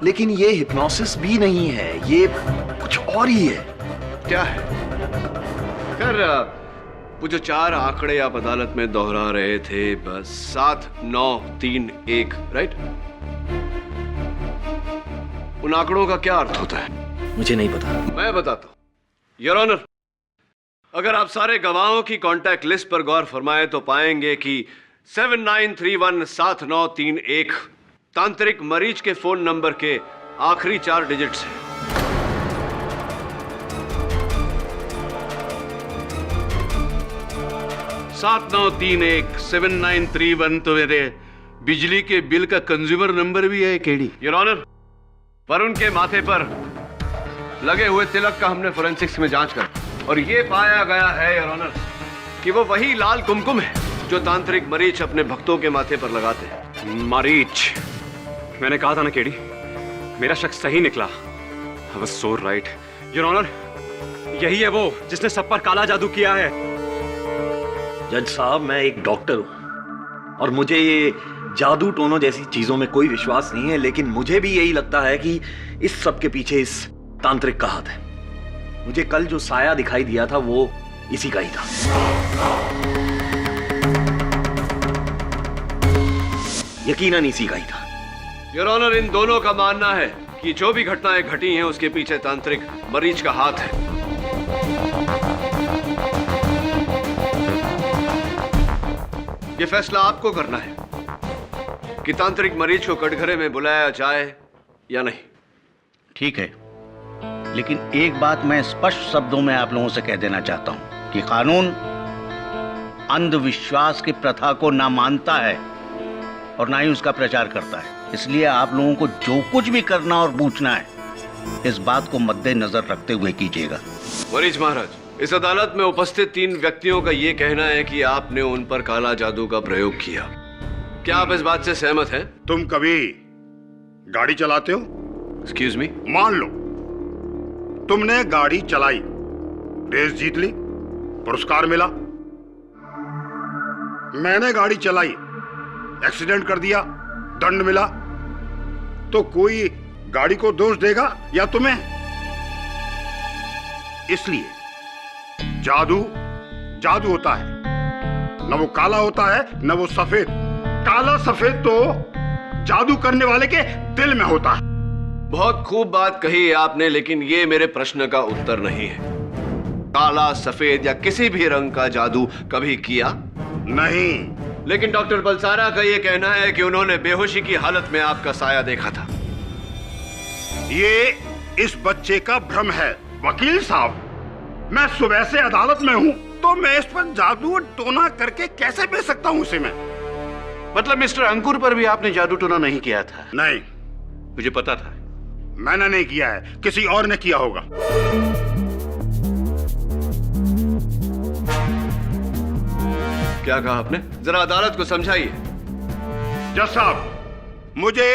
लेकिन ये हिप्नोसिस भी नहीं है, ये कुछ और ही है। क्या है? खैर, वो जो 4 आंकड़े आप अदालत में दोहरा रहे थे, बस 7, 9, 3, 1, राइट? उन आंकड़ों का क्या अर्थ होता है? मुझे नहीं पता। मैं बताता हूं। योर ऑनर, अगर आप सारे गवाहों की कांटेक्ट लिस्ट पर गौर फरमाएं तो पाएंगे कि 79317931 तांत्रिक मरीज के फोन नंबर के आखिरी 4 डिजिट्स हैं। सात 7931 तो मेरे बिजली के बिल का कंज्यूमर नंबर भी है केडी। योर ऑनर, वरुण के माथे पर लगे हुए तिलक का हमने फोरेंसिक्स में जांच कर और ये पाया गया है योर ऑनर कि वो वही लाल कुमकुम है जो तांत्रिक मरीच अपने भक्तों के माथे पर लगाते हैं। मरीच, मैंने कहा था ना केडी, मेरा शक सही निकला। I was so right your honour, यही है वो जिसने सब पर काला जादू किया है। जज साहब, मैं एक डॉक्टर हूं और मुझे ये जादू टोनों जैसी चीजों में कोई विश्वास नहीं है, लेकिन मुझे भी यही लगता है कि इस सब के पीछे इस तांत्रिक का हाथ है। मुझे कल जो साया दिखाई दिया था वो इसी का ही था। यकीनन इसी का ही था। योर ऑनर, इन दोनों का मानना है कि जो भी घटनाएं घटी हैं उसके पीछे तांत्रिक मरीज का हाथ है। ये फैसला आपको करना है कि तांत्रिक मरीज को कटघरे में बुलाया जाए या नहीं। ठीक है, लेकिन एक बात मैं स्पष्ट शब्दों में आप लोगों से कह देना चाहता हूं कि कानून अंधविश्वास की प्रथा को ना मानता है और ना ही उसका प्रचार करता है। इसलिए आप लोगों को जो कुछ भी करना और पूछना है, इस बात को मद्देनजर रखते हुए कीजिएगा। मरीज महाराज, इस अदालत में उपस्थित 3 व्यक्तियों का यह कहना है कि आपने उन पर काला जादू का प्रयोग किया। क्या आप इस बात से सहमत हैं? तुम कभी गाड़ी चलाते हो? Excuse me? मान लो तुमने गाड़ी चलाई, रेस जीत ली, पुरस्कार मिला। मैंने गाड़ी चलाई, एक्सीडेंट कर दिया, दंड मिला, तो कोई गाड़ी को दोष देगा या तुम्हें? इसलिए जादू जादू होता है, न वो काला होता है न वो सफेद। काला सफेद तो जादू करने वाले के दिल में होता है। बहुत खूब बात कही आपने, लेकिन ये मेरे प्रश्न का उत्तर नहीं है। काला, सफेद या किसी भी रंग का जादू कभी किया नहीं। लेकिन डॉक्टर बलसारा का यह कहना है कि उन्होंने बेहोशी की हालत में आपका साया देखा था। ये इस बच्चे का भ्रम है। वकील साहब, मैं सुबह से अदालत में हूं, तो मैं इस पर जादू टोना करके कैसे बेच सकता हूं उसे मैं? मतलब मिस्टर अंकुर पर भी आपने जादू टोना नहीं किया था? नहीं। मुझे पता था। मैंने नहीं किया है, किसी और ने किया होगा। क्या कहा आपने? जरा अदालत को समझाइए। जज साहब, मुझे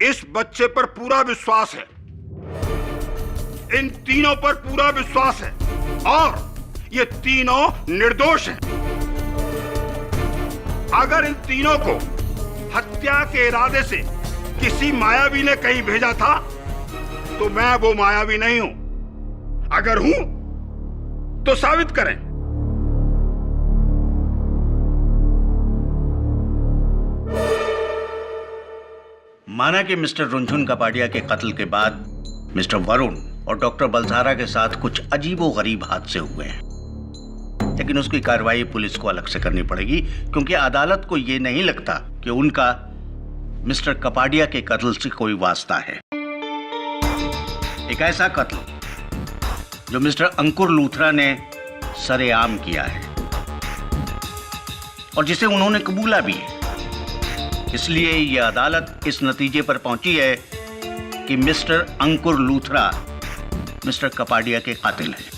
इस बच्चे पर पूरा विश्वास है, इन तीनों पर पूरा विश्वास है, और ये तीनों निर्दोष हैं। अगर इन तीनों को हत्या के इरादे से किसी मायावी ने कहीं भेजा था, तो मैं वो मायावी नहीं हूं। अगर हूं तो साबित करें। माना कि मिस्टर रुनझुन कपाडिया के कत्ल के बाद मिस्टर वरुण और डॉक्टर बलसारा के साथ कुछ अजीबोगरीब हादसे हुए हैं, लेकिन उसकी कार्रवाई पुलिस को अलग से करनी पड़ेगी, क्योंकि अदालत को यह नहीं लगता कि उनका मिस्टर कपाडिया के कत्ल से कोई वास्ता है। एक ऐसा कत्ल जो मिस्टर अंकुर लूथरा ने सरेआम किया है और जिसे उन्होंने कबूला भी है। इसलिए यह अदालत इस नतीजे पर पहुंची है कि मिस्टर अंकुर लूथरा मिस्टर कपाडिया के कातिल हैं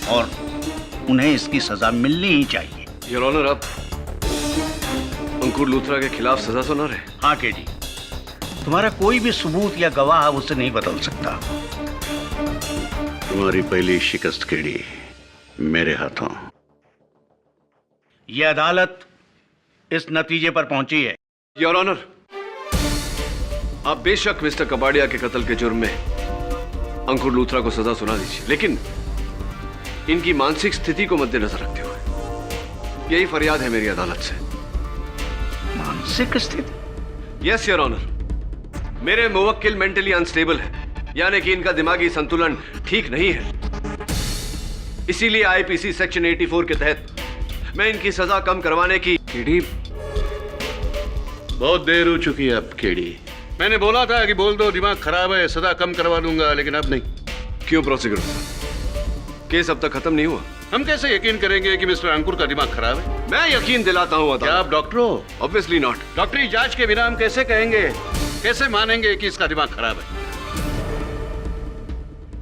और उन्हें इसकी सजा मिलनी ही चाहिए। योर ऑनर, आप अंकुर लूथरा के खिलाफ सजा सुना रहे? हाँ केडी, तुम्हारा कोई भी सबूत या गवाह उसे नहीं बदल सकता। तुम्हारी पहली शिकस्त केडी मेरे हाथों। यह अदालत इस नतीजे पर पहुंची है। योर ऑनर, आप बेशक मिस्टर कपाडिया के कत्ल के जुर्म में अंकुर लूथरा को सजा सुना दीजिए, लेकिन इनकी मानसिक स्थिति को मद्देनजर रखते हुए यही फरियाद है मेरी अदालत से। मानसिक स्थिति? यस योर ऑनर, मेरे मुवक्किल मेंटली अनस्टेबल है, यानी कि इनका दिमागी संतुलन ठीक नहीं है। इसीलिए आईपीसी सेक्शन 84 के तहत मैं इनकी सजा कम करवाने की। केडी, बहुत देर हो चुकी है अब केडी। मैंने बोला था कि बोल दो दिमाग खराब है, सजा कम करवा दूंगा, लेकिन अब नहीं। क्यों प्रोसिक्यूटर? केस अब तक खत्म नहीं हुआ। हम कैसे यकीन करेंगे कि मिस्टर अंकुर का दिमाग खराब है? मैं यकीन दिलाता हूं। क्या आप डॉक्टर हो? Obviously not. डॉक्टरी जांच के बिना हम कैसे कहेंगे, कैसे मानेंगे कि इसका दिमाग खराब है?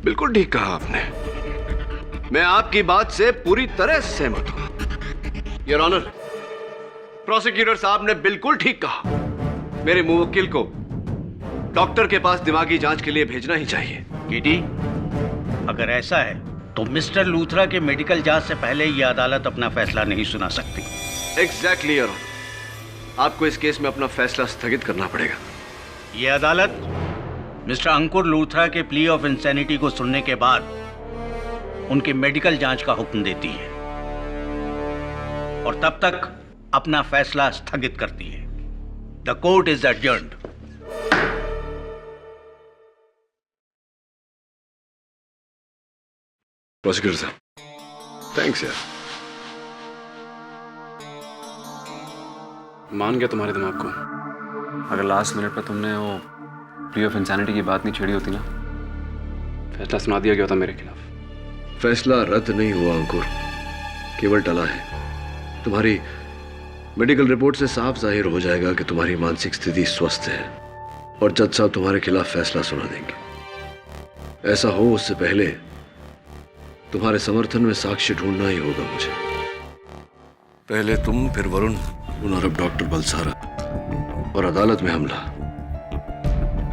बिल्कुल ठीक कहा आपने, मैं आपकी बात से पूरी तरह सहमत हूं। योर ऑनर, प्रोसिक्यूटर साहब ने बिल्कुल ठीक कहा। मेरे मुवक्किल को डॉक्टर के पास दिमागी जांच के लिए भेजना ही चाहिए। केडी, अगर ऐसा है तो मिस्टर लूथरा के मेडिकल जांच से पहले यह अदालत अपना फैसला नहीं सुना सकती। एग्जैक्टली योर ऑनर, आपको इस केस में अपना फैसला स्थगित करना पड़ेगा। यह अदालत मिस्टर अंकुर लूथरा के प्ली ऑफ इंसैनिटी को सुनने के बाद उनके मेडिकल जांच का हुक्म देती है और तब तक अपना फैसला स्थगित करती है। The court is adjourned. Prosecutor साहब, थैंक्स यार। मान गया तुम्हारे दिमाग को। अगर लास्ट मिनट पर तुमने वो प्ली ऑफ इंसैनिटी की बात नहीं छेड़ी होती ना, फैसला सुना दिया गया होता मेरे खिलाफ। फैसला रद्द नहीं हुआ अंकुर, केवल टला है। तुम्हारी मेडिकल रिपोर्ट से साफ जाहिर हो जाएगा कि तुम्हारी मानसिक स्थिति स्वस्थ है और जज साहब तुम्हारे खिलाफ फैसला सुना देंगे। ऐसा हो उससे पहले तुम्हारे समर्थन में साक्ष्य ढूंढना ही होगा मुझे। पहले तुम, फिर वरुण और अब डॉक्टर बलसारा, और अदालत में हमला।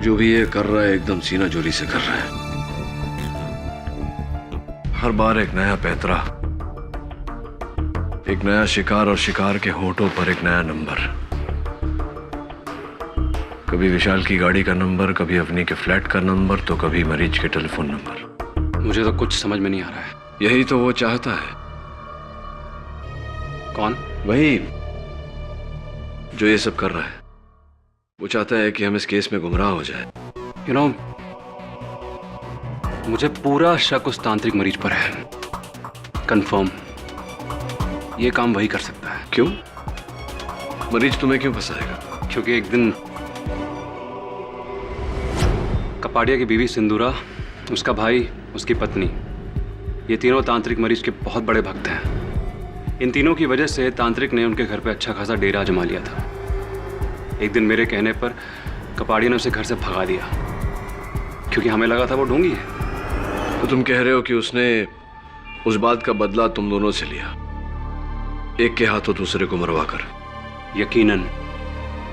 जो भी ये कर रहा है एकदम सीना जोरी से कर रहा है। हर बार एक नया पैतरा, एक नया शिकार और शिकार के होठों पर एक नया नंबर। कभी विशाल की गाड़ी का नंबर, कभी अवनी के फ्लैट का नंबर, तो कभी मरीज के टेलीफोन नंबर। मुझे तो कुछ समझ में नहीं आ रहा है। यही तो वो चाहता है। कौन? वही जो ये सब कर रहा है। वो चाहता है कि हम इस केस में गुमराह हो जाए। यू नो, मुझे पूरा शक उस तांत्रिक मरीज पर है। कंफर्म ये काम वही कर सकता है। क्यों? मरीज तुम्हें क्यों फंसाएगा? क्योंकि एक दिन कपाड़िया की बीवी सिंदूरा, उसका भाई, उसकी पत्नी, ये तीनों तांत्रिक मरीज के बहुत बड़े भक्त हैं। इन तीनों की वजह से तांत्रिक ने उनके घर पे अच्छा खासा डेरा जमा लिया था। एक दिन मेरे कहने पर कपाड़िया ने उसे घर से भगा दिया, क्योंकि हमें लगा था वो ढोंगी है। तो तुम कह रहे हो कि उसने उस बात का बदला तुम दोनों से लिया, एक के हाथों दूसरे को मरवा कर? यकीनन।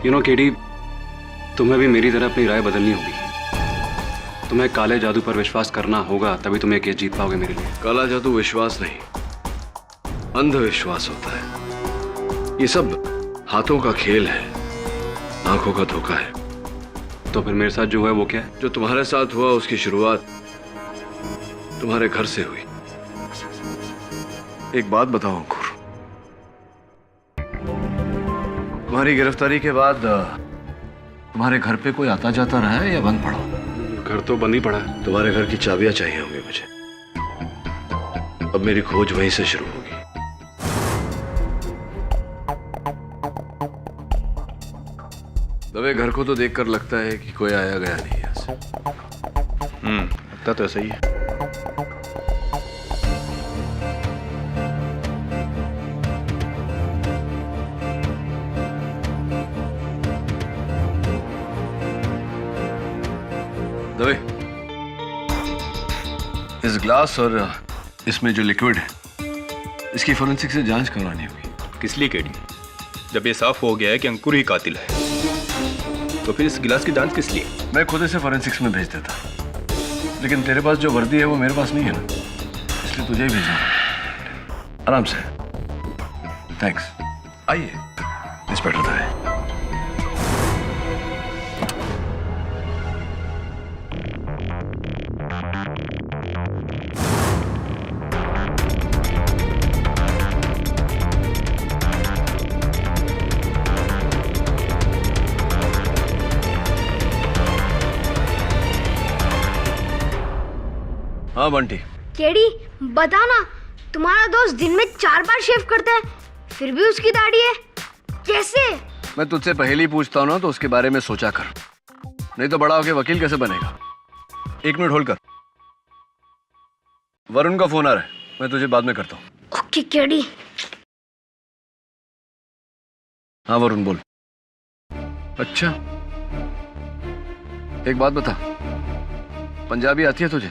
यू नो केडी, तुम्हें भी मेरी तरह अपनी राय बदलनी होगी। तुम्हें काले जादू पर विश्वास करना होगा, तभी तुम ये केस जीत पाओगे मेरे लिए। काला जादू विश्वास नहीं, अंधविश्वास होता है। ये सब हाथों का खेल है, आंखों का धोखा है। तो फिर मेरे साथ जो है वो क्या है? जो तुम्हारे साथ हुआ उसकी शुरुआत तुम्हारे घर से हुई। एक बात बताओ अंकुर, तुम्हारी गिरफ्तारी के बाद तुम्हारे घर पे कोई आता जाता रहा है या बंद पड़ा? घर तो बंद ही पड़ा है। तुम्हारे घर की चाबियां चाहिए होंगी मुझे। अब मेरी खोज वहीं से शुरू होगी। दवे, घर को तो देखकर लगता है कि कोई आया गया नहीं है। लगता तो ऐसा ही है। दवे, इस ग्लास और इसमें जो लिक्विड है, इसकी फोरेंसिक से जांच करवानी होगी। किस लिए केडी? जब ये साफ हो गया है कि अंकुर ही कातिल है, तो फिर इस गिलास की जांच किस लिए? मैं खुद इसे फोरेंसिक्स में भेज देता, लेकिन तेरे पास जो वर्दी है वो मेरे पास नहीं है ना, इसलिए तुझे ही भेजना। आराम से। थैंक्स। आइए इंस्पेक्टर दवे। हाँ बंटी। केडी, बताना, तुम्हारा दोस्त दिन में 4 बार शेव करता है, फिर भी उसकी दाढ़ी है, कैसे? मैं तुझसे पहले ही पूछता हूँ ना, तो उसके बारे में सोचा कर, नहीं तो बड़ा होके वकील कैसे बनेगा। 1 मिनट होल्ड कर, वरुण का फोन आ रहा है, मैं तुझे बाद में करता हूँ। Okay KD. हाँ वरुण बोल। अच्छा, एक बात बता, पंजाबी आती है तुझे?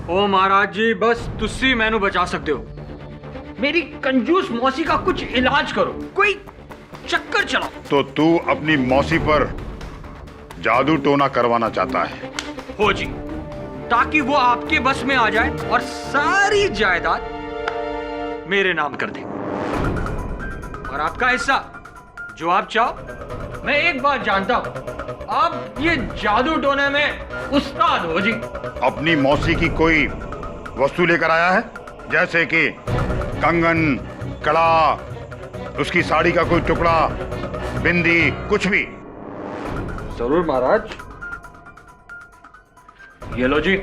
ओ महाराज जी, बस तुसी मैनू बचा सकते हो। मेरी कंजूस मौसी का कुछ इलाज करो, कोई चक्कर चलाओ। तो तू अपनी मौसी पर जादू टोना करवाना चाहता है? हो जी, ताकि वो आपके बस में आ जाए और सारी जायदाद मेरे नाम कर दे, और आपका हिस्सा जो आप चाहो। मैं एक बात जानता हूं, आप ये जादू टोने में उस्ताद हो जी। अपनी मौसी की कोई वस्तु लेकर आया है, जैसे कि कंगन, कड़ा, उसकी साड़ी का कोई टुकड़ा, बिंदी, कुछ भी। जरूर महाराज। ये लो जी।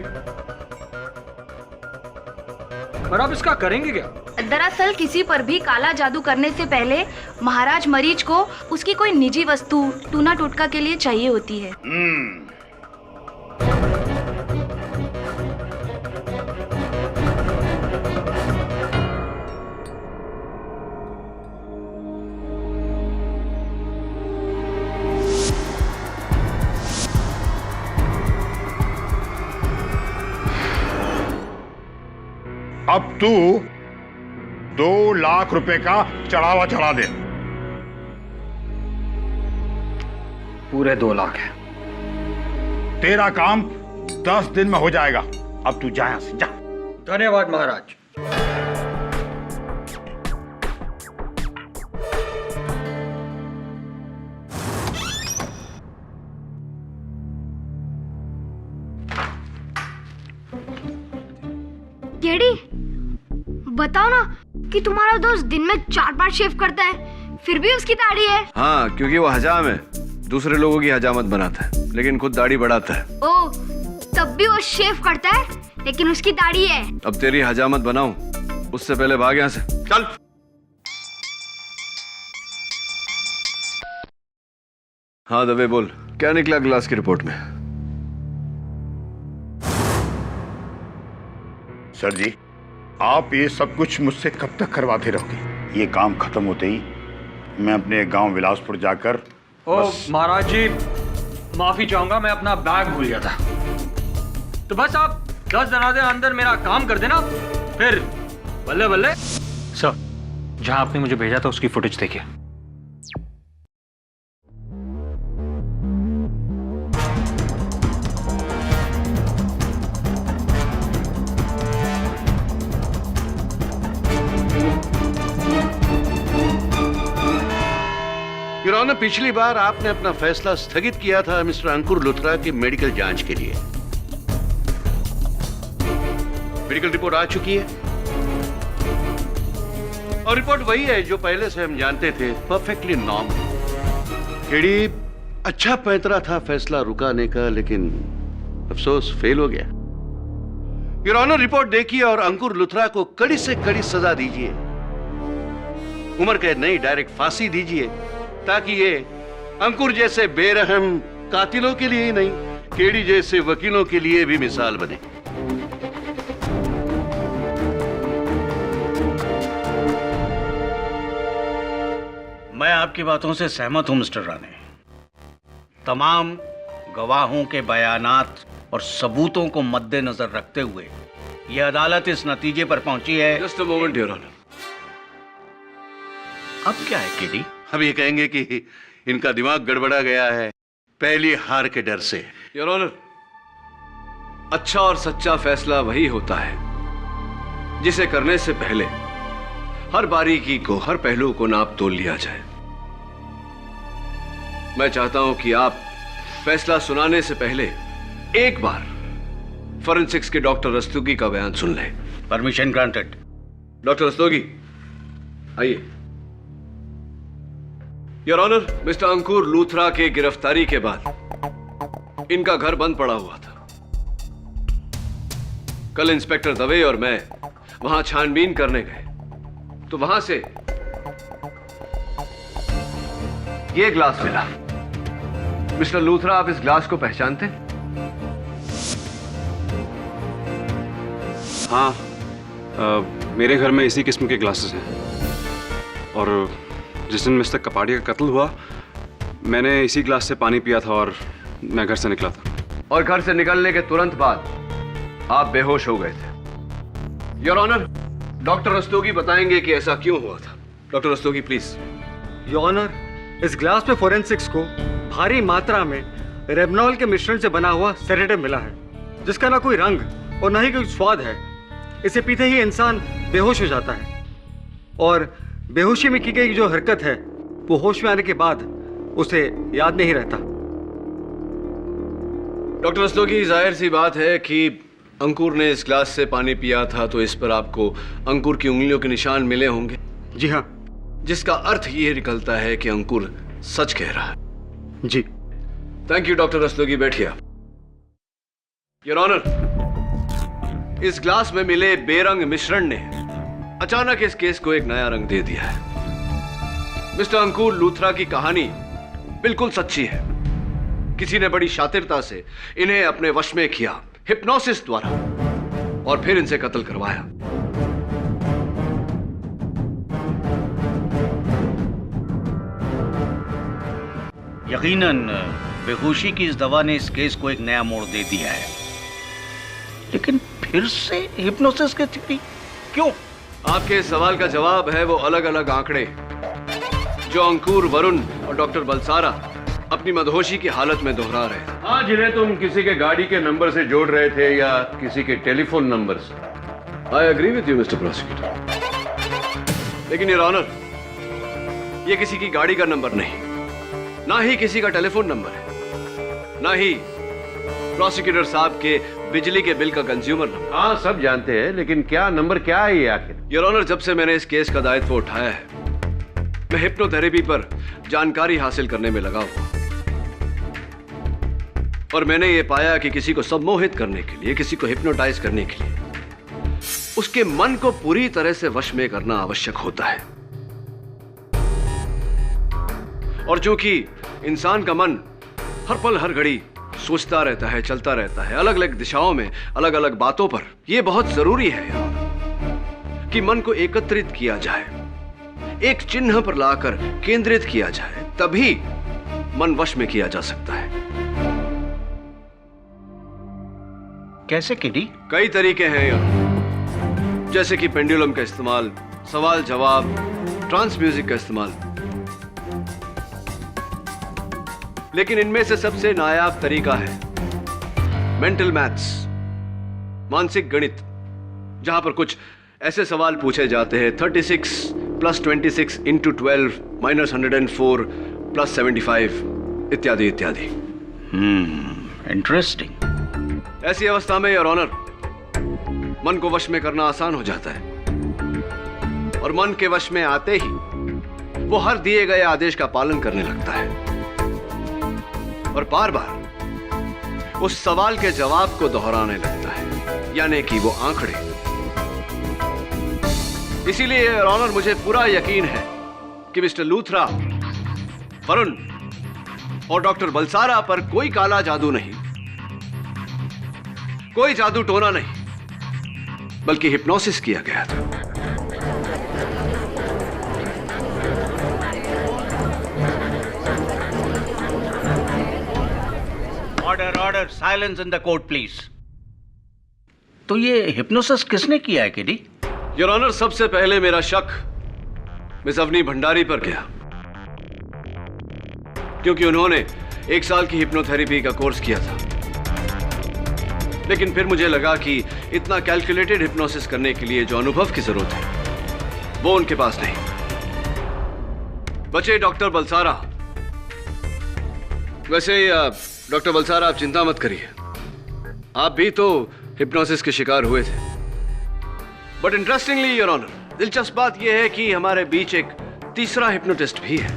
पर आप इसका करेंगे क्या? दरअसल किसी पर भी काला जादू करने से पहले महाराज मरीज को उसकी कोई निजी वस्तु टूना टोटका के लिए चाहिए होती है। अब तू 2 लाख रुपए का चढ़ावा चढ़ा दे। पूरे 2 लाख है। तेरा काम 10 दिन में हो जाएगा। अब तू जा यहां से, जा। धन्यवाद महाराज। केडी, बताओ ना कि तुम्हारा दोस्त दिन में 4 बार शेव करता है, फिर भी उसकी दाढ़ी है। हाँ, क्योंकि वो हजाम है, दूसरे लोगों की हजामत बनाता है, लेकिन खुद दाढ़ी बढ़ाता है। ओ, तब भी वो शेव करता है, लेकिन उसकी दाढ़ी है। अब तेरी हजामत बनाऊं, उससे पहले भाग यहाँ से। चल। हाँ दबे, बोल, क्या निकला ग्लास की रिपोर्ट में? सर जी, आप ये सब कुछ मुझसे कब तक करवाते रहोगे? ये काम खत्म होते ही मैं अपने गांव विलासपुर जाकर महाराज जी, माफी चाहूंगा, मैं अपना बैग भूल गया था। तो बस आप 10 दिन अंदर मेरा काम कर देना, फिर बल्ले बल्ले। सर, जहां आपने मुझे भेजा था उसकी फुटेज देखिए। योर ऑनर, पिछली बार आपने अपना फैसला स्थगित किया था मिस्टर अंकुर लुथरा की मेडिकल जांच के लिए। मेडिकल रिपोर्ट आ चुकी है और रिपोर्ट वही है जो पहले से हम जानते थे, परफेक्टली नॉर्मल। केडी, अच्छा पैंतरा था फैसला रुकाने का, लेकिन अफसोस फेल हो गया। योर ऑनर, रिपोर्ट देखिए और अंकुर लुथरा को कड़ी से कड़ी सजा दीजिए। उम्र कैद नहीं, डायरेक्ट फांसी दीजिए, ताकि ये अंकुर जैसे बेरहम कातिलों के लिए ही नहीं, केडी जैसे वकीलों के लिए भी मिसाल बने। मैं आपकी बातों से सहमत हूं मिस्टर राणे। तमाम गवाहों के बयानात और सबूतों को मद्देनजर रखते हुए यह अदालत इस नतीजे पर पहुंची है। Just a moment your honour. अब क्या है केडी? हम ये कहेंगे कि इनका दिमाग गड़बड़ा गया है पहली हार के डर से। योर ऑनर, अच्छा और सच्चा फैसला वही होता है जिसे करने से पहले हर बारीकी को, हर पहलू को नाप तोल लिया जाए। मैं चाहता हूं कि आप फैसला सुनाने से पहले एक बार फॉरेंसिक्स के डॉक्टर रस्तोगी का बयान सुन लें। Permission granted. डॉक्टर रस्तोगी, आइए। योर ऑनर, मिस्टर अंकुर लूथरा के गिरफ्तारी के बाद इनका घर बंद पड़ा हुआ था। कल इंस्पेक्टर दवे और मैं वहां छानबीन करने गए तो वहां से ये ग्लास मिला। मिस्टर लूथरा, आप इस ग्लास को पहचानते हैं? हाँ, मेरे घर में इसी किस्म के ग्लासेस हैं और जिस दिन मिस्टर कपाड़िया का कत्ल हुआ, मैंने इसी ग्लास से पानी पिया था और मैं घर से निकला था। और घर से निकलने के तुरंत बाद आप बेहोश हो गए थे। योर ऑनर, डॉक्टर रस्तोगी बताएंगे कि ऐसा क्यों हुआ था। Doctor Rastogi, please. Your honour, इस ग्लास में फोरेंसिक्स को भारी मात्रा में रेबनॉल के मिश्रण से बना हुआ सेडेटिव मिला है, जिसका ना कोई रंग और ना ही कोई स्वाद है। इसे पीते ही इंसान बेहोश हो जाता है और बेहोशी में की गई जो हरकत है वो होश में आने के बाद उसे याद नहीं रहता। डॉक्टर रस्तोगी, जाहिर सी बात है कि अंकुर ने इस ग्लास से पानी पिया था तो इस पर आपको अंकुर की उंगलियों के निशान मिले होंगे। जी हाँ। जिसका अर्थ ये निकलता है कि अंकुर सच कह रहा है। जी। थैंक यू डॉक्टर रस्तोगी, बैठिए आप। योर ऑनर, इस ग्लास में मिले बेरंग मिश्रण ने अचानक इस केस को एक नया रंग दे दिया है। मिस्टर अंकुर लूथरा की कहानी बिल्कुल सच्ची है। किसी ने बड़ी शातिरता से इन्हें अपने वश में किया, हिप्नोसिस द्वारा, और फिर इनसे कत्ल करवाया। यकीनन बेहोशी की इस दवा ने इस केस को एक नया मोड़ दे दिया है, लेकिन फिर से हिप्नोसिस की थ्योरी क्यों? आपके इस सवाल का जवाब है वो अलग अलग आंकड़े जो अंकुर, वरुण और डॉक्टर बलसारा अपनी मदहोशी की हालत में दोहरा रहे थे। हाँ, जिन्हें तुम किसी के गाड़ी के नंबर से जोड़ रहे थे या किसी के टेलीफोन नंबर से। I agree with you mister prosecutor, लेकिन योर ऑनर, ये किसी की गाड़ी का नंबर नहीं, ना ही किसी का टेलीफोन नंबर है, ना ही प्रोसिक्यूटर साहब के बिजली के बिल का कंज्यूमर नंबर। हाँ, सब जानते हैं, लेकिन क्या नंबर क्या है ये आखिर? योर ऑनर, जब से मैंने इस केस का दायित्व उठाया है, मैं हिप्नोथेरेपी पर जानकारी हासिल करने में लगा हुआ, और मैंने ये पाया कि किसी को सम्मोहित करने के लिए, किसी को हिप्नोटाइज करने के लिए उसके मन को पूरी तरह से वश में करना आवश्यक होता है। और चूंकि इंसान का मन हर पल हर घड़ी सोचता रहता है, चलता रहता है, अलग अलग दिशाओं में, अलग अलग बातों पर, यह बहुत जरूरी है कि मन को एकत्रित किया जाए, एक चिन्ह पर लाकर केंद्रित किया जाए, तभी मन वश में किया जा सकता है। कैसे किडी? कई तरीके हैं यार, जैसे कि पेंडुलम का इस्तेमाल, सवाल जवाब, ट्रांस म्यूजिक का इस्तेमाल, लेकिन इनमें से सबसे नायाब तरीका है मेंटल मैथ्स, मानसिक गणित, जहां पर कुछ ऐसे सवाल पूछे जाते हैं 36 + 26 × 12 - 104 + 75 इत्यादि इत्यादि। इंटरेस्टिंग। ऐसी अवस्था में योर ऑनर, मन को वश में करना आसान हो जाता है, और मन के वश में आते ही वो हर दिए गए आदेश का पालन करने लगता है और बार बार उस सवाल के जवाब को दोहराने लगता है, यानी कि वो आंकड़े। इसीलिए योर ऑनर, मुझे पूरा यकीन है कि मिस्टर लूथरा, वरुण और डॉक्टर बलसारा पर कोई काला जादू नहीं, कोई जादू टोना नहीं, बल्कि हिप्नोसिस किया गया था। Order, order, silence in the court please. तो ये हिप्नोसिस किसने किया है किडी? योर ऑनर, सबसे पहले मेरा शक मिस अवनी भंडारी पर गया, क्योंकि उन्होंने 1 साल की हिप्नोथेरेपी का कोर्स किया था। लेकिन फिर मुझे लगा कि इतना कैलकुलेटेड हिप्नोसिस करने के लिए जो अनुभव की जरूरत है, वो उनके पास नहीं। बचे डॉक्टर बलसारा। वैसे डॉक्टर बलसारा, आप चिंता मत करिए, आप भी तो हिप्नोसिस के शिकार हुए थे। बट इंटरेस्टिंगली योर ऑनर, दिलचस्प बात यह है कि हमारे बीच एक तीसरा हिप्नोटिस्ट भी है।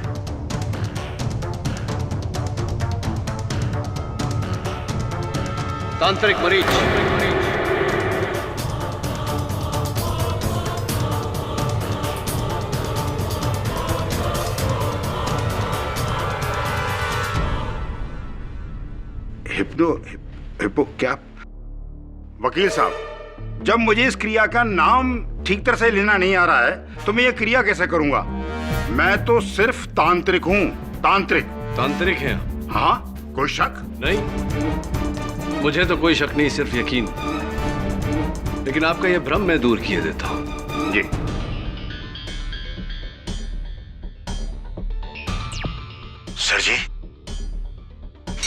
तांत्रिक मरीज। हिप्पो क्या? वकील साहब, जब मुझे इस क्रिया का नाम ठीक तरह से लेना नहीं आ रहा है, तो मैं ये क्रिया कैसे करूंगा? मैं तो सिर्फ तांत्रिक हूँ, तांत्रिक। तांत्रिक हैं? हाँ, कोई शक नहीं, मुझे तो कोई शक नहीं, सिर्फ यकीन। लेकिन आपका यह भ्रम मैं दूर किए देता हूं। जी। सर जी,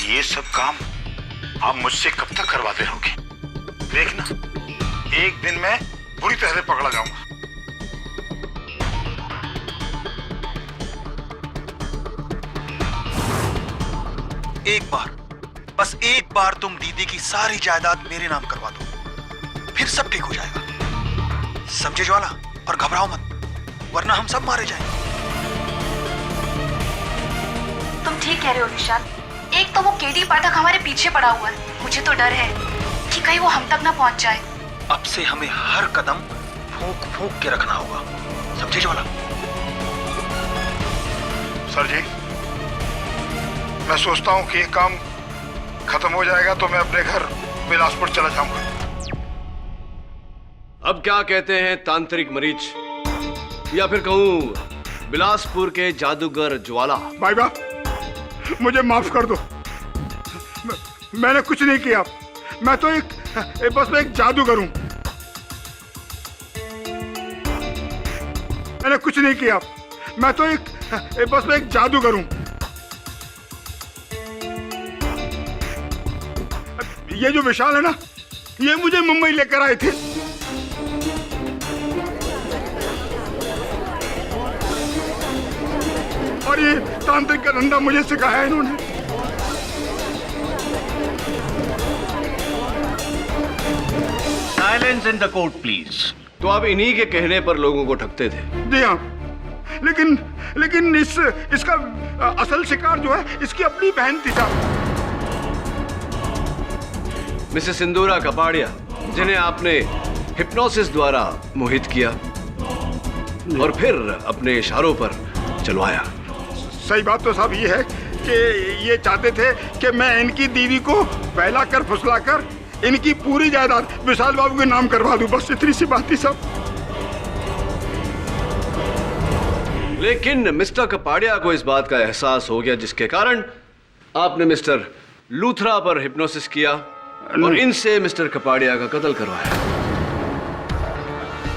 ये सब काम आप मुझसे कब तक करवाते रहोगे? देखना, एक दिन मैं बुरी तरह से पकड़ा जाऊंगा। एक बार, बस एक बार तुम दीदी की सारी जायदाद मेरे नाम करवा दो, फिर सब ठीक हो जाएगा। समझे ज्वाला? और घबराओ मत, वरना हम सब मारे जाएंगे। ठीक कह रहे हो विशाल। एक तो वो केडी पाठक हमारे पीछे पड़ा हुआ है, मुझे तो डर है कि कहीं वो हम तक ना पहुंच जाए। अब से हमें हर कदम फूंक फूंक के रखना होगा, समझे ज्वाला? सर जी, मैं सोचता हूँ कि ये काम खत्म हो जाएगा तो मैं अपने घर बिलासपुर चला जाऊंगा। अब क्या कहते हैं तांत्रिक मरीज, या फिर कहूं बिलासपुर के जादूगर ज्वाला? भाई बाप, मुझे माफ कर दो, मैंने कुछ नहीं किया। मैं तो बस एक जादूगर हूं। मैंने कुछ नहीं किया, मैं तो बस एक जादूगर हूं। ये जो विशाल है ना, ये मुझे मुंबई लेकर आए थे। और ये तांत्रिक का धंधा मुझे सिखाया इन्होंने। Silence in the court please. तो आप इन्हीं के कहने पर लोगों को ठगते थे? जी हाँ, लेकिन इसका असल शिकार जो है इसकी अपनी बहन थी साहब, मिसेस सिंदूरा कपाड़िया, जिन्हें आपने हिप्नोसिस द्वारा मोहित किया और फिर अपने इशारों पर चलवाया। सही बात तो साहब ये है कि ये चाहते थे कि मैं इनकी दीदी को बहलाकर फुसलाकर इनकी पूरी जायदाद विशाल बाबू के नाम करवा दूं, बस इतनी सी बात थी साहब। लेकिन मिस्टर कपाड़िया को इस बात का एहसास हो गया, जिसके कारण आपने मिस्टर लूथरा पर हिप्नोसिस किया और इनसे मिस्टर कपाड़िया का कत्ल करवाया।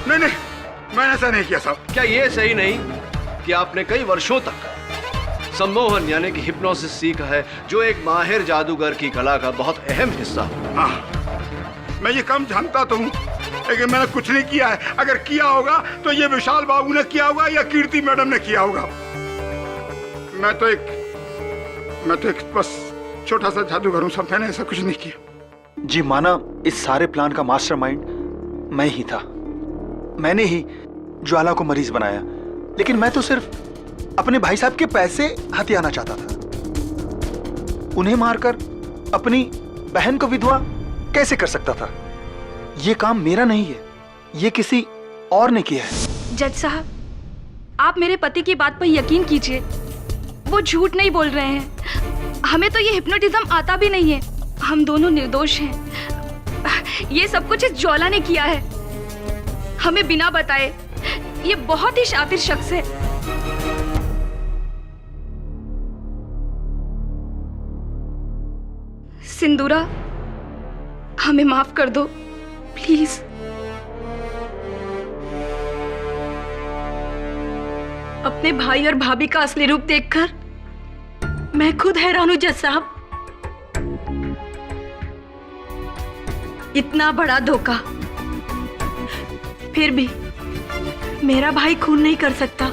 नहीं, मैंने ऐसा नहीं किया साहब। क्या ये सही नहीं कि आपने कई वर्षों तक सम्मोहन यानी कि हिप्नोसिस सीखा है, जो एक माहिर जादूगर की कला का बहुत अहम हिस्सा? हाँ, मैं ये काम जानता तो हूँ, लेकिन मैंने कुछ नहीं किया है। अगर किया होगा तो ये विशाल बाबू ने किया होगा या कीर्ति मैडम ने किया होगा। मैं तो एक बस छोटा सा जादूगर हूँ साहब, मैंने ऐसा कुछ नहीं किया। जी माना, इस सारे प्लान का मास्टरमाइंड मैं ही था। मैंने ही ज्वाला को मरीज बनाया, लेकिन मैं तो सिर्फ अपने भाई साहब के पैसे हथियाना चाहता था। उन्हें मारकर अपनी बहन को विधवा कैसे कर सकता था? ये काम मेरा नहीं है, ये किसी और ने किया है। जज साहब, आप मेरे पति की बात पर यकीन कीजिए, वो झूठ नहीं बोल रहे हैं। हमें तो ये हिप्नोटिज्म आता भी नहीं है, हम दोनों निर्दोष हैं। ये सब कुछ इस ज्वाला ने किया है, हमें बिना बताए। ये बहुत ही शातिर शख्स है। सिंदूरा, हमें माफ कर दो प्लीज। अपने भाई और भाभी का असली रूप देखकर मैं खुद हैरान हूं जज साहब। इतना बड़ा धोखा, फिर भी मेरा भाई खून नहीं कर सकता,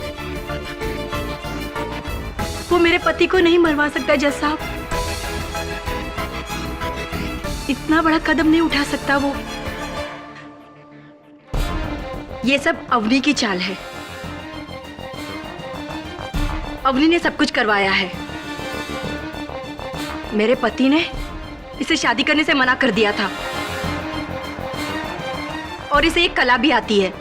वो मेरे पति को नहीं मरवा सकता जज साहब। इतना बड़ा कदम नहीं उठा सकता वो। ये सब अवनी की चाल है, अवनी ने सब कुछ करवाया है। मेरे पति ने इसे शादी करने से मना कर दिया था और इसे एक कला भी आती है।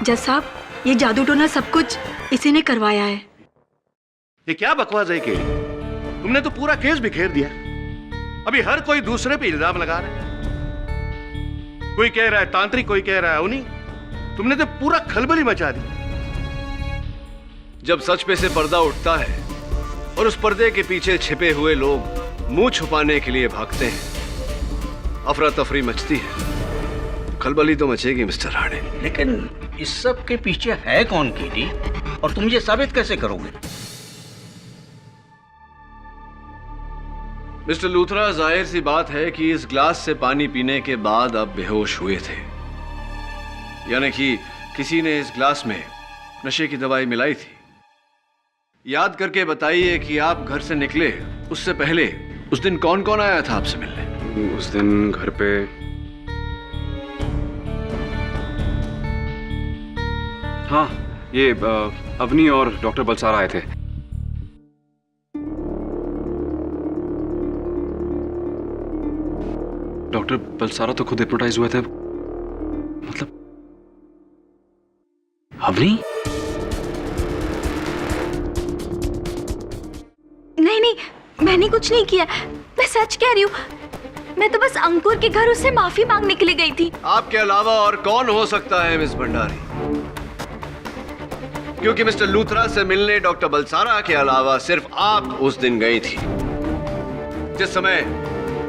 जज साहब, ये जादू टोना सब कुछ इसी ने करवाया है। ये क्या बकवास है केडी? तुमने तो पूरा केस बिखेर दिया। अभी हर कोई दूसरे पे इल्जाम लगा रहा है। कोई कह रहा है तांत्रिक, कोई कह रहा है अवनी। तुमने तो पूरा खलबली मचा दी। जब सच पे से पर्दा उठता है और उस पर्दे के पीछे छिपे हुए लोग मुंह छुपाने के लिए भागते हैं, अफरा तफरी मचती है, खलबली तो मचेगी मिस्टर राणे। लेकिन इस सब के पीछे है कौन केडी, और तुम ये साबित कैसे करोगे? मिस्टर लूथरा, जाहिर सी बात है कि इस ग्लास से पानी पीने के बाद आप बेहोश हुए थे, यानी कि किसी ने इस ग्लास में नशे की दवाई मिलाई थी। याद करके बताइए कि आप घर से निकले उससे पहले उस दिन कौन कौन आया था आपसे मिलने? उस दिन घर पे हाँ, ये अवनी और डॉक्टर बलसारा आए थे। डॉक्टर बलसारा तो खुद हिप्नोटाइज हुए थे, मतलब अवनी? नहीं, मैंने कुछ नहीं किया, मैं सच कह रही हूँ। मैं तो बस अंकुर के घर उससे माफी मांगने के लिए गई थी। आपके अलावा और कौन हो सकता है मिस भंडारी? क्योंकि मिस्टर लूथरा से मिलने डॉक्टर बलसारा के अलावा सिर्फ आप उस दिन गई थी। जिस समय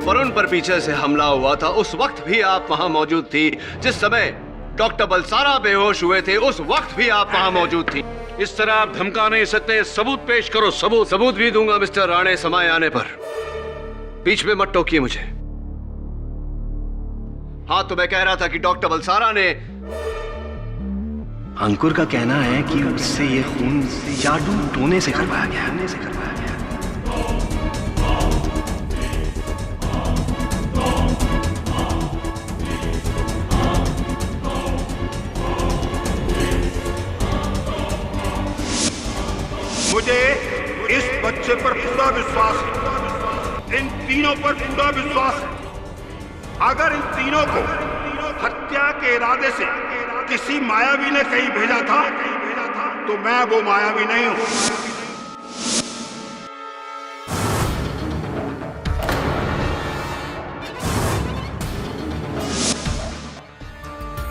वरुण पर पीछे से हमला हुआ था उस वक्त भी आप वहां मौजूद थी। जिस समय डॉक्टर बलसारा बेहोश हुए थे उस वक्त भी आप वहां मौजूद थी। इस तरह आप धमका नहीं सकते, सबूत पेश करो। सबूत भी दूंगा मिस्टर राणे समय आने पर। बीच में मत टोकिए मुझे। हाँ, तो मैं कह रहा था कि डॉक्टर बलसारा ने, अंकुर का कहना है कि उससे ये खून जादू टोने से करवाया गया। मुझे इस बच्चे पर पूरा विश्वास है, इन तीनों पर पूरा विश्वास है। अगर इन तीनों को हत्या के इरादे से किसी मायावी ने कहीं भेजा था तो मैं वो मायावी नहीं हूं।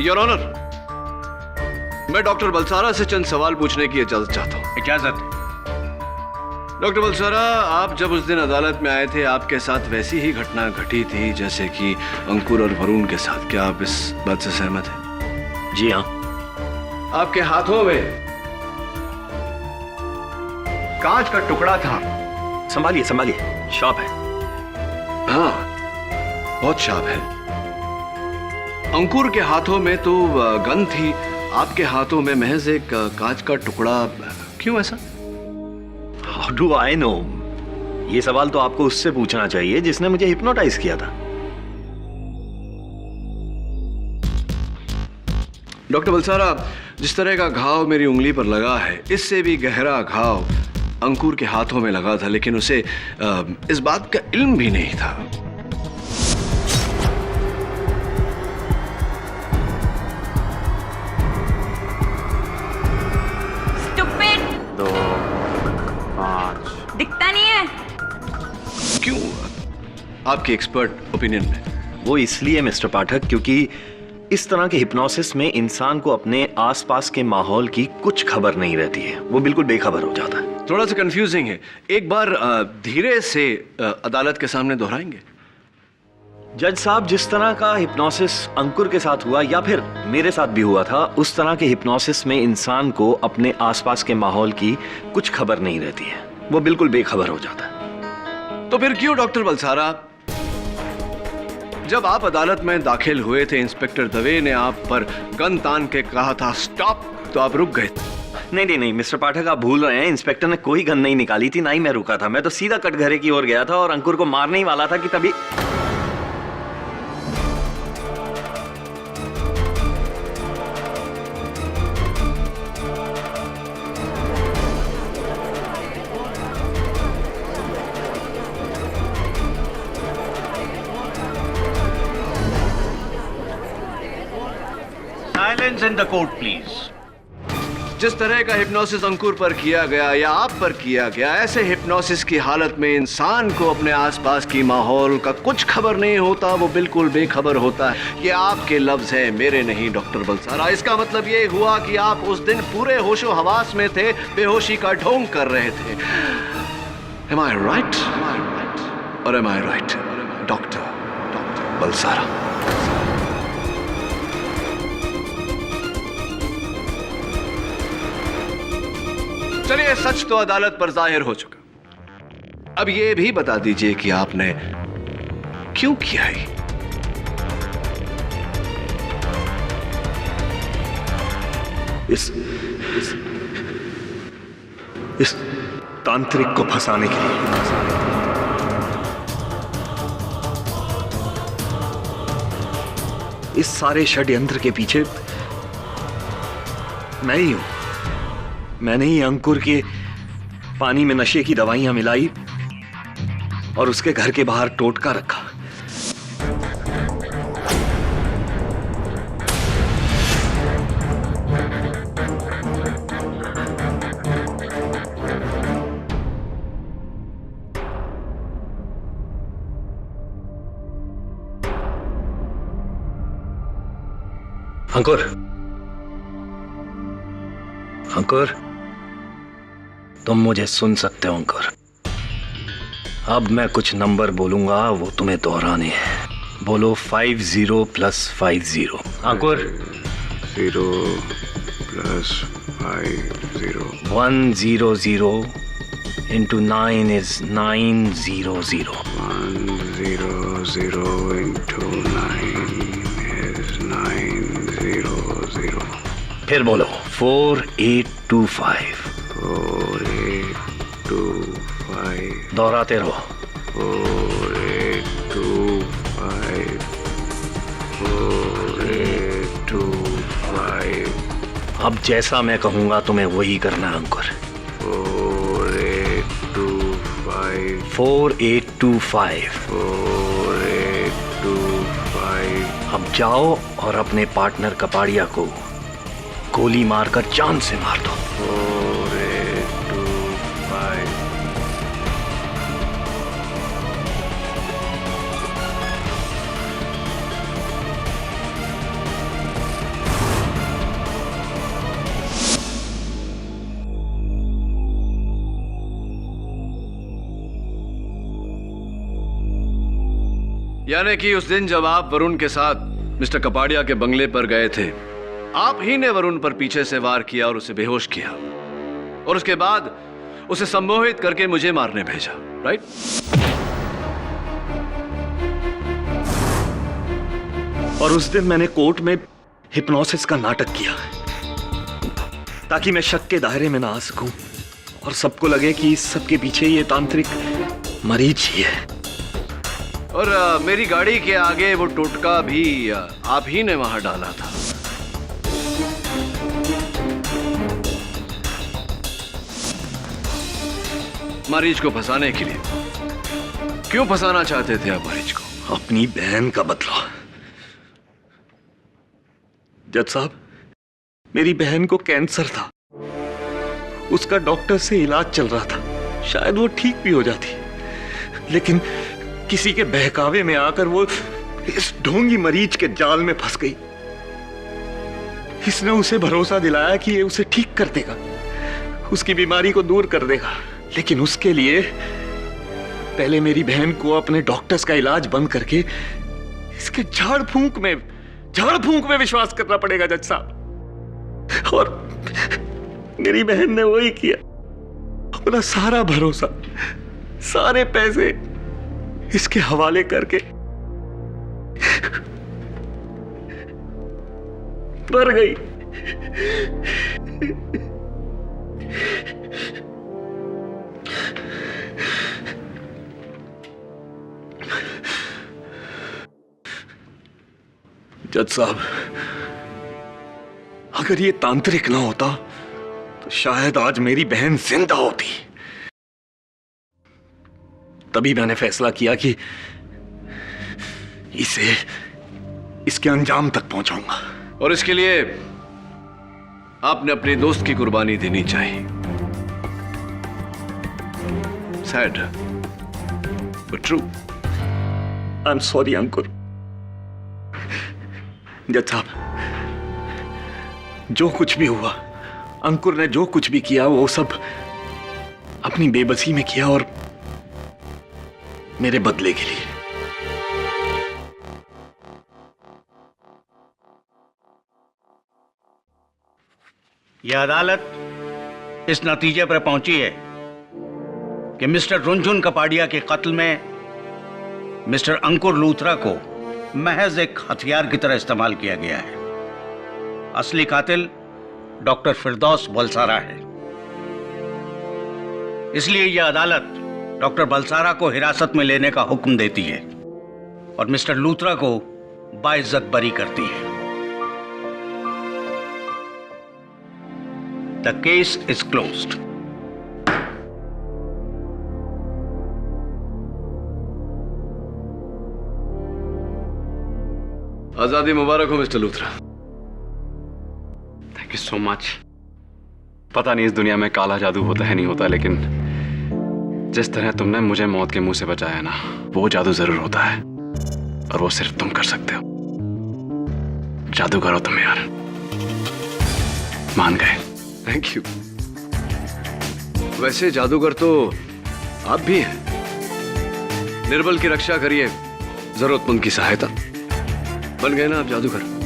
योर ऑनर, मैं डॉक्टर बलसारा से चंद सवाल पूछने की इजाजत चाहता हूं। इजाजत। डॉक्टर बलसारा, आप जब उस दिन अदालत में आए थे आपके साथ वैसी ही घटना घटी थी जैसे कि अंकुर और वरुण के साथ। क्या आप इस बात से सहमत हैं? जी हाँ। आपके हाथों में कांच का टुकड़ा था। संभालिए, शार्प है। हाँ, बहुत शार्प है। अंकुर के हाथों में तो गन थी, आपके हाथों में महज एक कांच का टुकड़ा। क्यों ऐसा? How do I know? ये सवाल तो आपको उससे पूछना चाहिए जिसने मुझे हिप्नोटाइज किया था। डॉक्टर बलसारा, जिस तरह का घाव मेरी उंगली पर लगा है इससे भी गहरा घाव अंकुर के हाथों में लगा था, लेकिन उसे इस बात का इल्म भी नहीं था। दिखता नहीं है। क्यों? आपके एक्सपर्ट ओपिनियन में? वो इसलिए मिस्टर पाठक क्योंकि इस तरह के हिप्नोसिस में इंसान को अपने आसपास के माहौल की कुछ खबर नहीं रहती है, वो बिल्कुल बेखबर हो जाता है। थोड़ा सा कंफ्यूजिंग है, एक बार धीरे से अदालत के सामने दोहराएंगे? जज साहब, जिस तरह का हिप्नोसिस अंकुर के साथ हुआ या फिर मेरे साथ भी हुआ था, उस तरह के हिप्नोसिस में इंसान को अपने आसपास के माहौल की कुछ खबर नहीं रहती है, वो बिल्कुल बेखबर हो जाता है। तो फिर क्यों डॉक्टर बलसारा, जब आप अदालत में दाखिल हुए थे इंस्पेक्टर दवे ने आप पर गन तान के कहा था स्टॉप, तो आप रुक गए? नहीं मिस्टर पाठक, आप भूल रहे हैं। इंस्पेक्टर ने कोई गन नहीं निकाली थी, ना ही मैं रुका था। मैं तो सीधा कटघरे की ओर गया था और अंकुर को मारने ही वाला था कि तभी silence in the court please. जिस तरह का हिप्नोसिस अंकुर पर किया गया या आप पर किया गया, ऐसे हिप्नोसिस की हालत में इंसान को अपने आसपास की माहौल का कुछ खबर नहीं होता, वो बिल्कुल बेखबर होता है। ये आपके लफ्ज हैं, मेरे नहीं डॉक्टर बलसारा। इसका मतलब ये हुआ कि आप उस दिन पूरे होशो हवास में थे, बेहोशी का ढोंग कर रहे थे। Am I right? Or am I right, doctor Balsara? चलिए, सच तो अदालत पर जाहिर हो चुका। अब ये भी बता दीजिए कि आपने क्यों किया है? इस तांत्रिक को फंसाने के लिए। इस सारे षड्यंत्र के पीछे मैं ही हूं। मैंने ही अंकुर के पानी में नशे की दवाइयां मिलाई और उसके घर के बाहर टोटका रखा। अंकुर, अंकुर, तुम मुझे सुन सकते हो अंकुर? अब मैं कुछ नंबर बोलूंगा, वो तुम्हें दोहराने हैं। बोलो 50 + 50। अंकुर 0 + 50 100 into 9 is 900 100 into 9 is 900 फिर बोलो 4825 4825 दोहराते रहो 4825 4825 अब जैसा मैं कहूंगा तुम्हें वही करना है अंकुर 4825 अब जाओ और अपने पार्टनर कपाड़िया को गोली मारकर जान से मार दो 4825 यानी कि उस दिन जब आप वरुण के साथ मिस्टर कपाड़िया के बंगले पर गए थे, आप ही ने वरुण पर पीछे से वार किया और उसे बेहोश किया और उसके बाद उसे सम्मोहित करके मुझे मारने भेजा, राइट? और उस दिन मैंने कोर्ट में हिप्नोसिस का नाटक किया ताकि मैं शक के दायरे में ना आ सकूं और सबको लगे कि इस सब के पीछे ये तांत्रिक मरीज ही है। और मेरी गाड़ी के आगे वो टोटका भी आप ही ने वहां डाला था। मरीज को फंसाने के लिए। क्यों फंसाना चाहते थे आप मरीज को? अपनी बहन का बदला। जज साहब, मेरी बहन को कैंसर था, उसका डॉक्टर से इलाज चल रहा था, शायद वो ठीक भी हो जाती, लेकिन किसी के बहकावे में आकर वो इस ढोंगी मरीज के जाल में फंस गई। इसने उसे भरोसा दिलाया कि ये उसे ठीक कर देगा, उसकी बीमारी को दूर कर देगा, लेकिन उसके लिए पहले मेरी बहन को अपने डॉक्टर्स का इलाज बंद करके इसके झाड़ फूंक में विश्वास करना पड़ेगा जज साहब। और मेरी बहन ने वही किया, अपना सारा भरोसा, सारे पैसे इसके हवाले करके मर गई। जज साहब, अगर ये तांत्रिक ना होता तो शायद आज मेरी बहन जिंदा होती। तभी मैंने फैसला किया कि इसे इसके अंजाम तक पहुंचाऊंगा। और इसके लिए आपने अपने दोस्त की कुर्बानी देनी चाहिए। Sad but true. I am sorry Ankur. जज साहब, जो कुछ भी हुआ, अंकुर ने जो कुछ भी किया वो सब अपनी बेबसी में किया और मेरे बदले के लिए। यह अदालत इस नतीजे पर पहुंची है कि मिस्टर रुंझुन कपाड़िया के कत्ल में मिस्टर अंकुर लूथरा को महज एक हथियार की तरह इस्तेमाल किया गया है। असली कातिल डॉक्टर फिरदौस बलसारा है। इसलिए यह अदालत डॉक्टर बलसारा को हिरासत में लेने का हुक्म देती है और मिस्टर लूथरा को बाइज्जत बरी करती है। The case is closed. आजादी मुबारक हो mister Luthra. Thank you so much. पता नहीं इस दुनिया में काला जादू होता है नहीं होता, लेकिन जिस तरह तुमने मुझे मौत के मुंह से बचाया ना, वो जादू जरूर होता है और वो सिर्फ तुम कर सकते हो। जादूगर हो तुम यार, मान गए। Thank you. वैसे जादूगर तो आप भी हैं। निर्बल की रक्षा करिए, जरूरतमंद की सहायता। बन गए ना आप जादूगर।